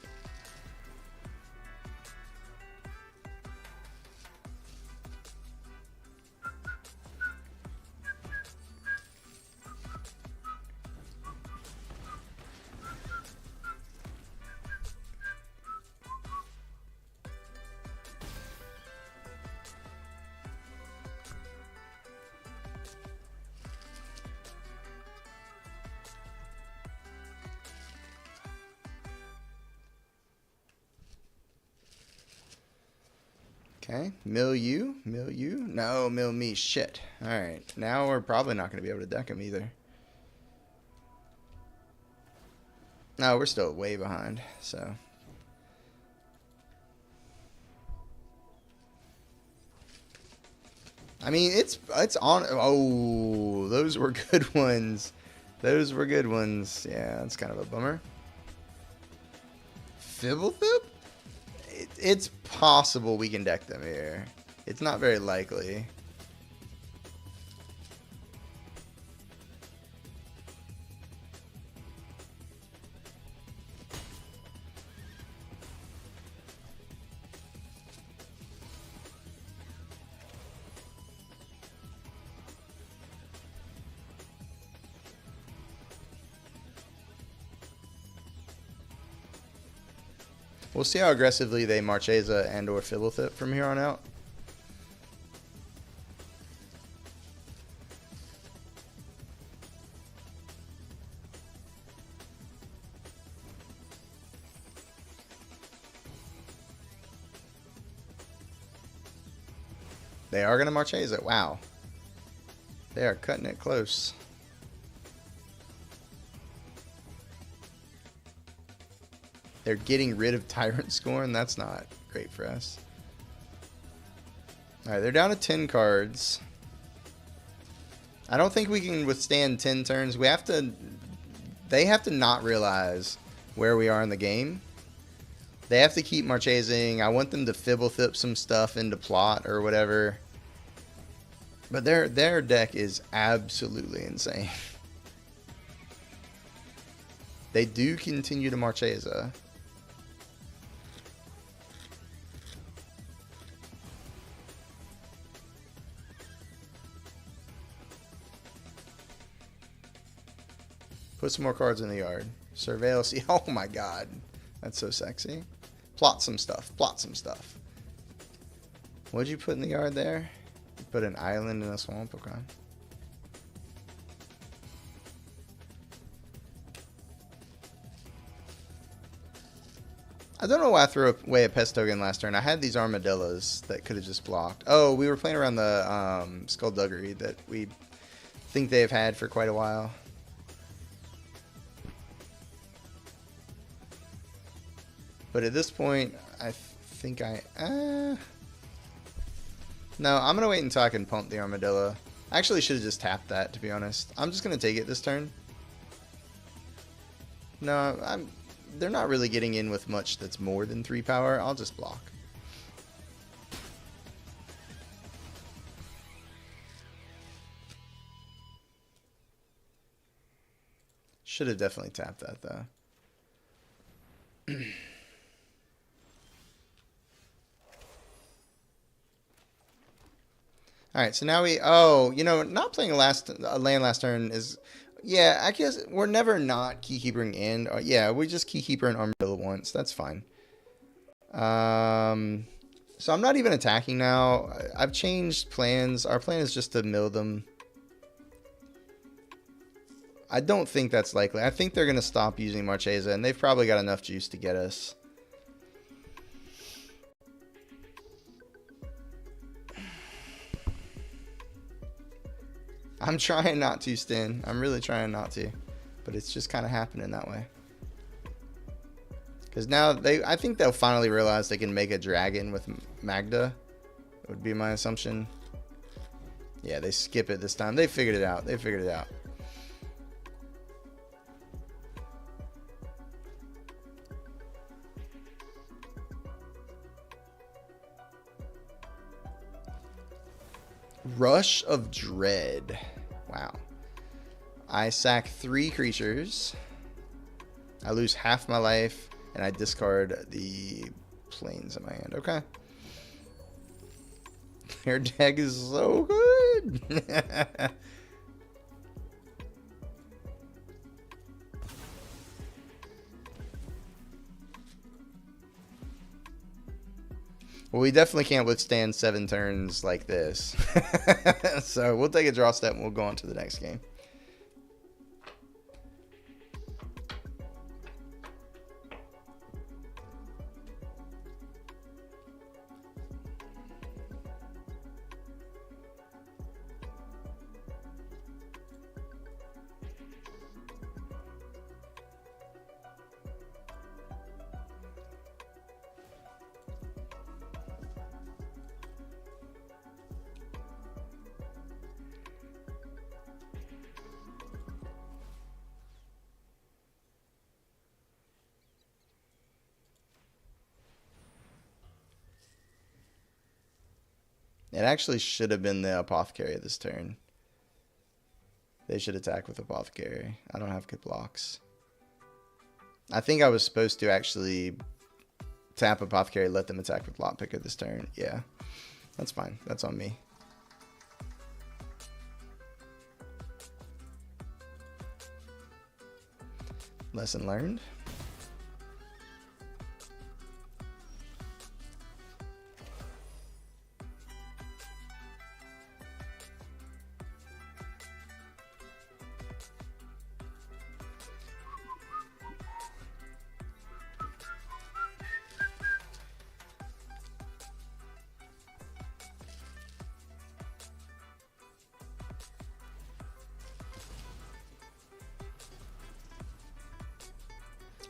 Okay, mill you. No, mill me. Shit. Alright, now we're probably not going to be able to deck him either. No, we're still way behind, so. I mean, it's on. Oh, those were good ones. Those were good ones. Yeah, that's kind of a bummer. Fibblethip? It's possible we can deck them here. It's not very likely. We'll see how aggressively they Marchesa and or Fibblethip from here on out. They are going to Marchesa. Wow. They are cutting it close. They're getting rid of Tyrant Scorn. That's not great for us. Alright, they're down to 10 cards. I don't think we can withstand 10 turns. We have to... They have to not realize where we are in the game. They have to keep Marchesaing. I want them to Fibblethip some stuff into plot or whatever. But their deck is absolutely insane. They do continue to Marchesa. Put some more cards in the yard. Surveil. See, oh my god. That's so sexy. Plot some stuff. Plot some stuff. What'd you put in the yard there? You put an island in a swamp. Okay. I don't know why I threw away a pest token last turn. I had these armadillos that could have just blocked. Oh, we were playing around the skullduggery that we think they've had for quite a while. But at this point, I think no, I'm going to wait until I can pump the armadillo. I actually should have just tapped that, to be honest. I'm just going to take it this turn. No, they're not really getting in with much that's more than 3 power. I'll just block. Should have definitely tapped that, though. All right, so now we. Oh, you know, not playing a land last turn is. Yeah, I guess we're never not keykeepering in. Yeah, we just keykeeper and armadillo once. That's fine. So I'm not even attacking now. I've changed plans. Our plan is just to mill them. I don't think that's likely. I think they're going to stop using Marchesa, and they've probably got enough juice to get us. I'm trying not to, Stin. I'm really trying not to. But it's just kind of happening that way. Because now, I think they'll finally realize they can make a dragon with Magda. Would be my assumption. Yeah, they skip it this time. They figured it out. They figured it out. Rush of Dread. Wow. I sack 3 creatures. I lose half my life, and I discard the planes in my hand. Okay. Your deck is so good. Well, we definitely can't withstand 7 turns like this. So we'll take a draw step and we'll go on to the next game. It actually should have been the Apothecary this turn. They should attack with Apothecary. I don't have good blocks. I think I was supposed to actually tap Apothecary, let them attack with Lockpicker this turn. Yeah, that's fine. That's on me. Lesson learned.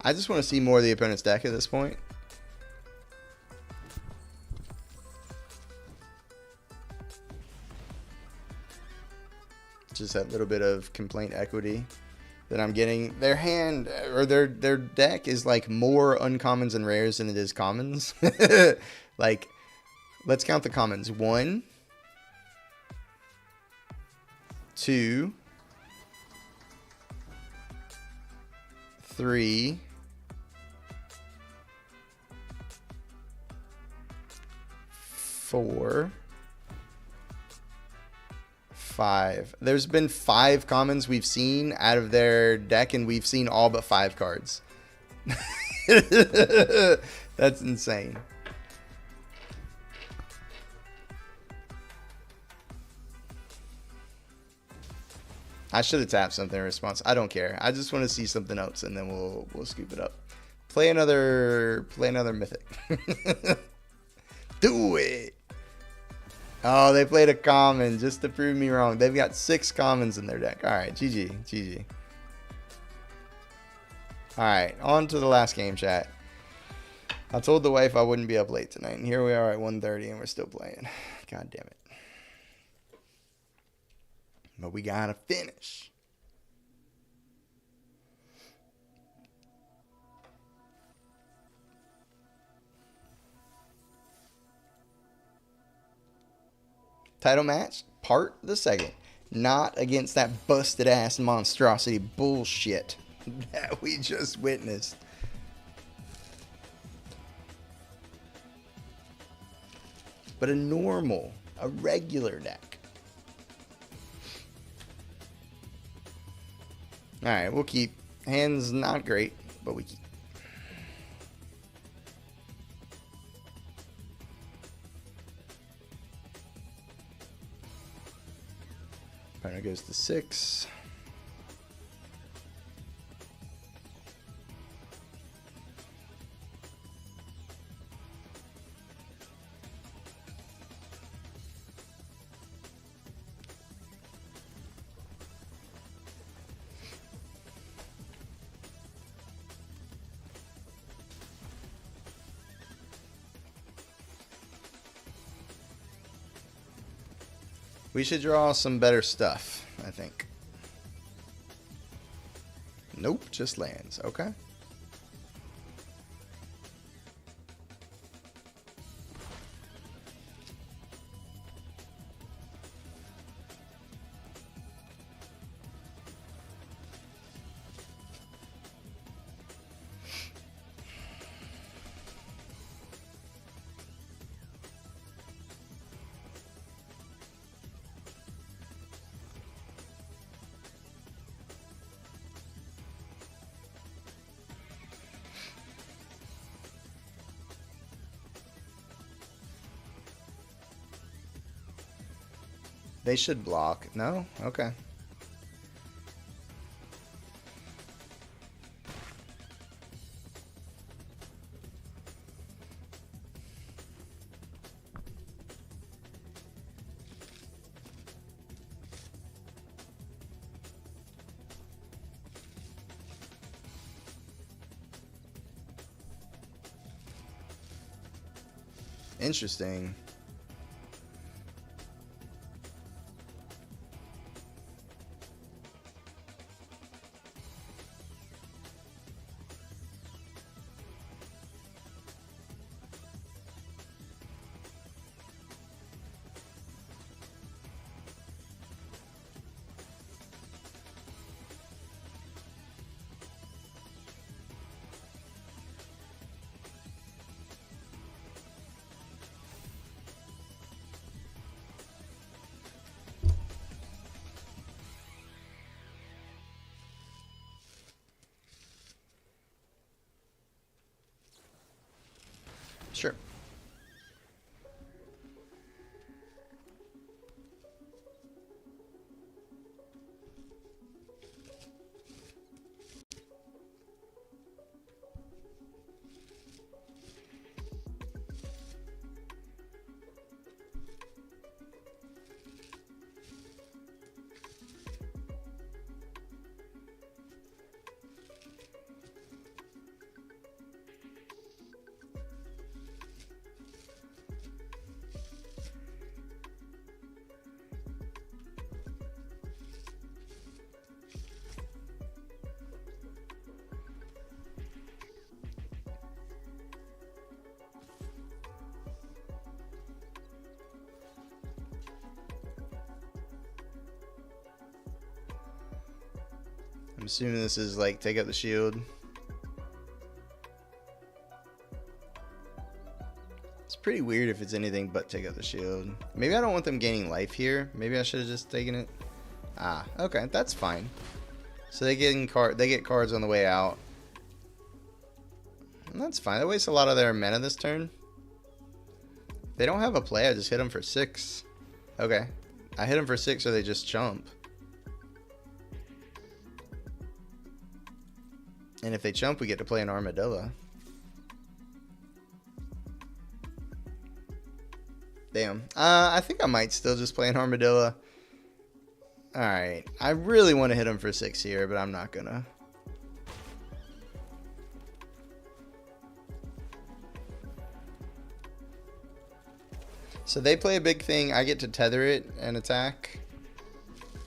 I just want to see more of the opponent's deck at this point. Just that little bit of complaint equity that I'm getting. Their hand, or their deck is like more uncommons and rares than it is commons. Like, let's count the commons. 1, 2, 3, 4, 5. There's been 5 commons we've seen out of their deck, and we've seen all but 5 cards. That's insane. I should have tapped something in response. I don't care. I just want to see something else, and then we'll scoop it up. Play another mythic. Do it. Oh, they played a common just to prove me wrong. They've got 6 commons in their deck. All right, GG, GG. All right, on to the last game, chat. I told the wife I wouldn't be up late tonight, and here we are at 1:30, and we're still playing. God damn it. But we gotta finish. Title match, part the second. Not against that busted ass monstrosity bullshit that we just witnessed. But a regular deck. Alright, we'll keep. Hands not great, but we keep. Opponent goes to 6. We should draw some better stuff, I think. Nope, just lands. Okay. They should block. No? Okay. Interesting. Sure. I'm assuming this is like take out the shield. It's pretty weird if it's anything but take out the shield. Maybe I don't want them gaining life here. Maybe I should have just taken it. Ah, okay, that's fine. So they get cards on the way out. And that's fine. That wastes a lot of their mana this turn. If they don't have a play, I just hit them for 6. Okay. I hit them for 6 or they just chump. And if they chump, we get to play an armadillo. Damn. I think I might still just play an armadillo. Alright. I really want to hit him for 6 here, but I'm not gonna. So they play a big thing. I get to tether it and attack.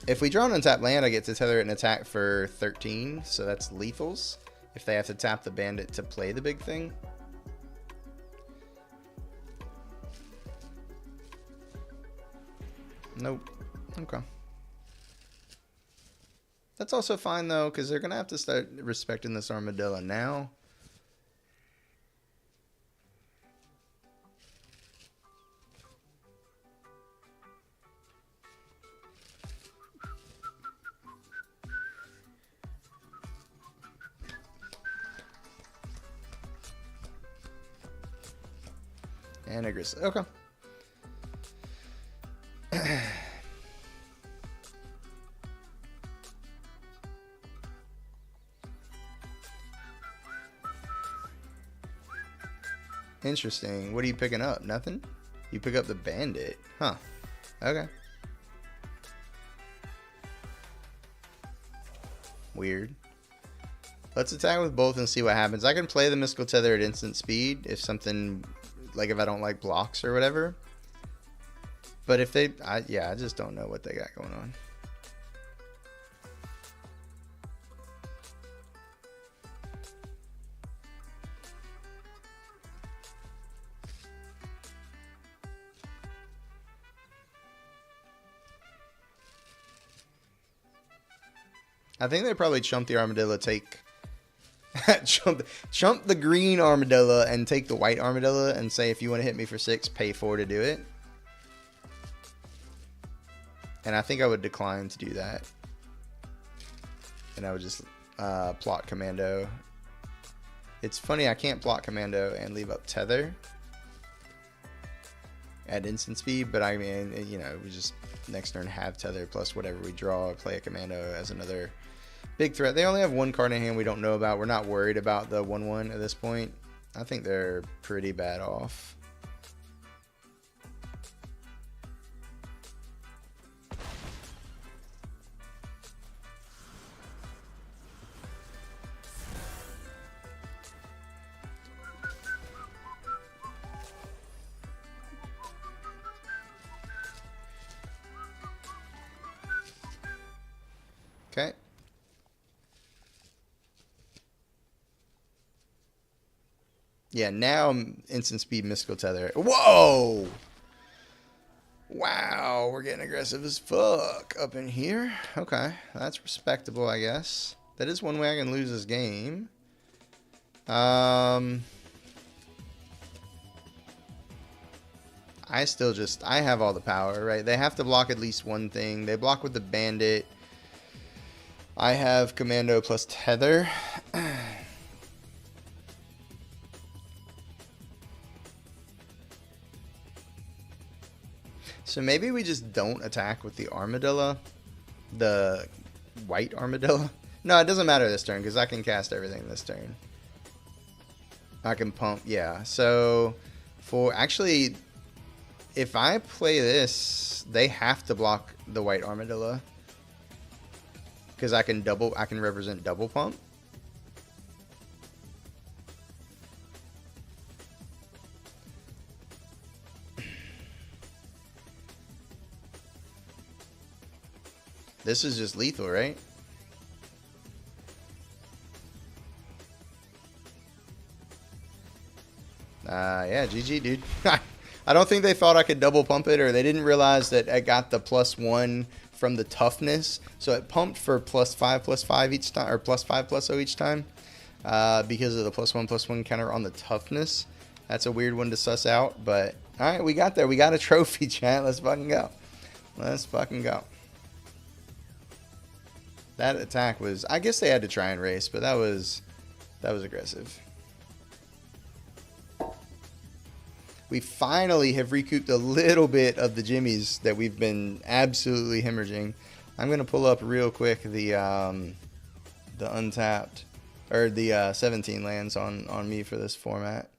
If we draw an untapped land, I get to tether it and attack for 13. So that's lethals. If they have to tap the bandit to play the big thing. Nope. Okay. That's also fine though, because they're gonna have to start respecting this armadillo now. And aggressive. Okay. Interesting. What are you picking up? Nothing? You pick up the bandit. Huh. Okay. Weird. Let's attack with both and see what happens. I can play the Mystical Tether at instant speed if something, like if I don't like blocks or whatever. But if they, yeah, I just don't know what they got going on. I think they probably chump the armadillo, take chump the green armadillo and take the white armadillo and say, if you want to hit me for 6, pay 4 to do it. And I think I would decline to do that. And I would just plot commando. It's funny, I can't plot commando and leave up tether at instant speed, but I mean, you know, we just next turn have tether plus whatever we draw, play a commando as another big threat. They only have one card in hand we don't know about. We're not worried about the 1/1 at this point. I think they're pretty bad off. Okay. Yeah, now I'm instant speed mystical tether. Whoa! Wow, we're getting aggressive as fuck up in here. Okay, that's respectable, I guess. That is one way I can lose this game. I have all the power, right? They have to block at least one thing. They block with the bandit. I have commando plus tether. So maybe we just don't attack with the armadillo, the white armadillo. No, it doesn't matter this turn because I can cast everything this turn. I can pump, yeah. So for actually, if I play this, they have to block the white armadillo because I can represent double pump. This is just lethal, right? Yeah, GG, dude. I don't think they thought I could double pump it, or they didn't realize that I got the +1 from the toughness. So it pumped for +5/+5 each time, or +5/+0 each time, because of the +1/+1 counter on the toughness. That's a weird one to suss out, but all right, we got there. We got a trophy, chat. Let's fucking go. Let's fucking go. That attack was, I guess they had to try and race, but that was aggressive. We finally have recouped a little bit of the jimmies that we've been absolutely hemorrhaging. I'm gonna pull up real quick the untapped, or the 17 lands on me for this format.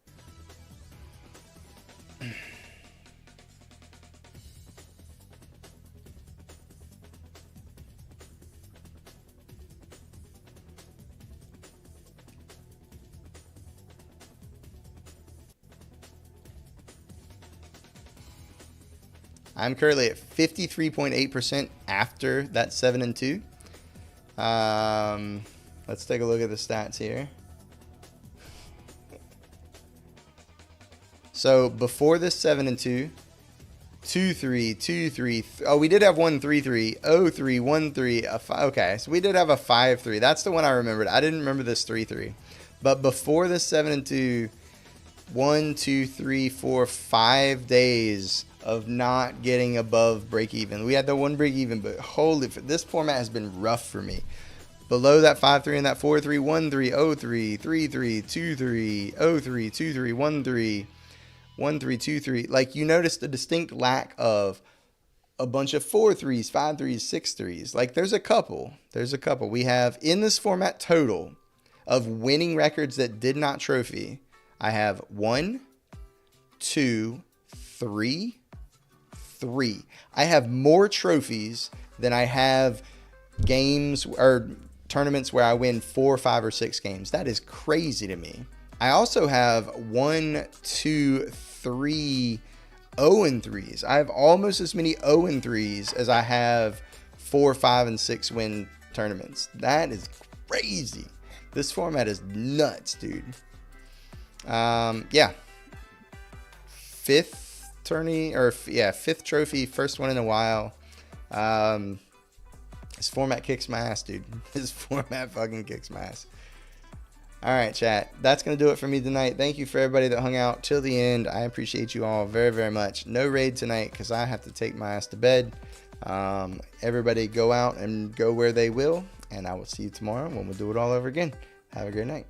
I'm currently at 53.8% after that 7 and 2. Let's take a look at the stats here. So before this 7 and 2, 2-3, 2-3. Oh, we did have 1-3-3, 0-3, 1-3. Okay, so we did have a 5-3. That's the one I remembered. I didn't remember this 3-3. But before this 7 and 2, 1, 2, 3, 4, 5 days of not getting above break even. We had the 1 break even, but holy, this format has been rough for me. Below that 5-3 and that 4-3, 1-3, 0-3, 3-3, 2-3, 0-3, 2-3, 1-3. 1 3 2 3. Like, you noticed a distinct lack of a bunch of 4 threes, 5 threes, 6 threes. Like, there's a couple. We have in this format total of winning records that did not trophy. I have 1, 2, 3. I have more trophies than I have games or tournaments where I win 4, 5, or 6 games. That is crazy to me. I also have 1, 2, 3 0-3s. I have almost as many 0-3s as I have 4, 5, and 6 win tournaments. That is crazy. This format is nuts, dude. Yeah. Fifth trophy, first one in a while. This format kicks my ass, dude. This format fucking kicks my ass. All right, chat. That's going to do it for me tonight. Thank you for everybody that hung out till the end. I appreciate you all very, very much. No raid tonight because I have to take my ass to bed. Everybody go out and go where they will. And I will see you tomorrow when we do it all over again. Have a great night.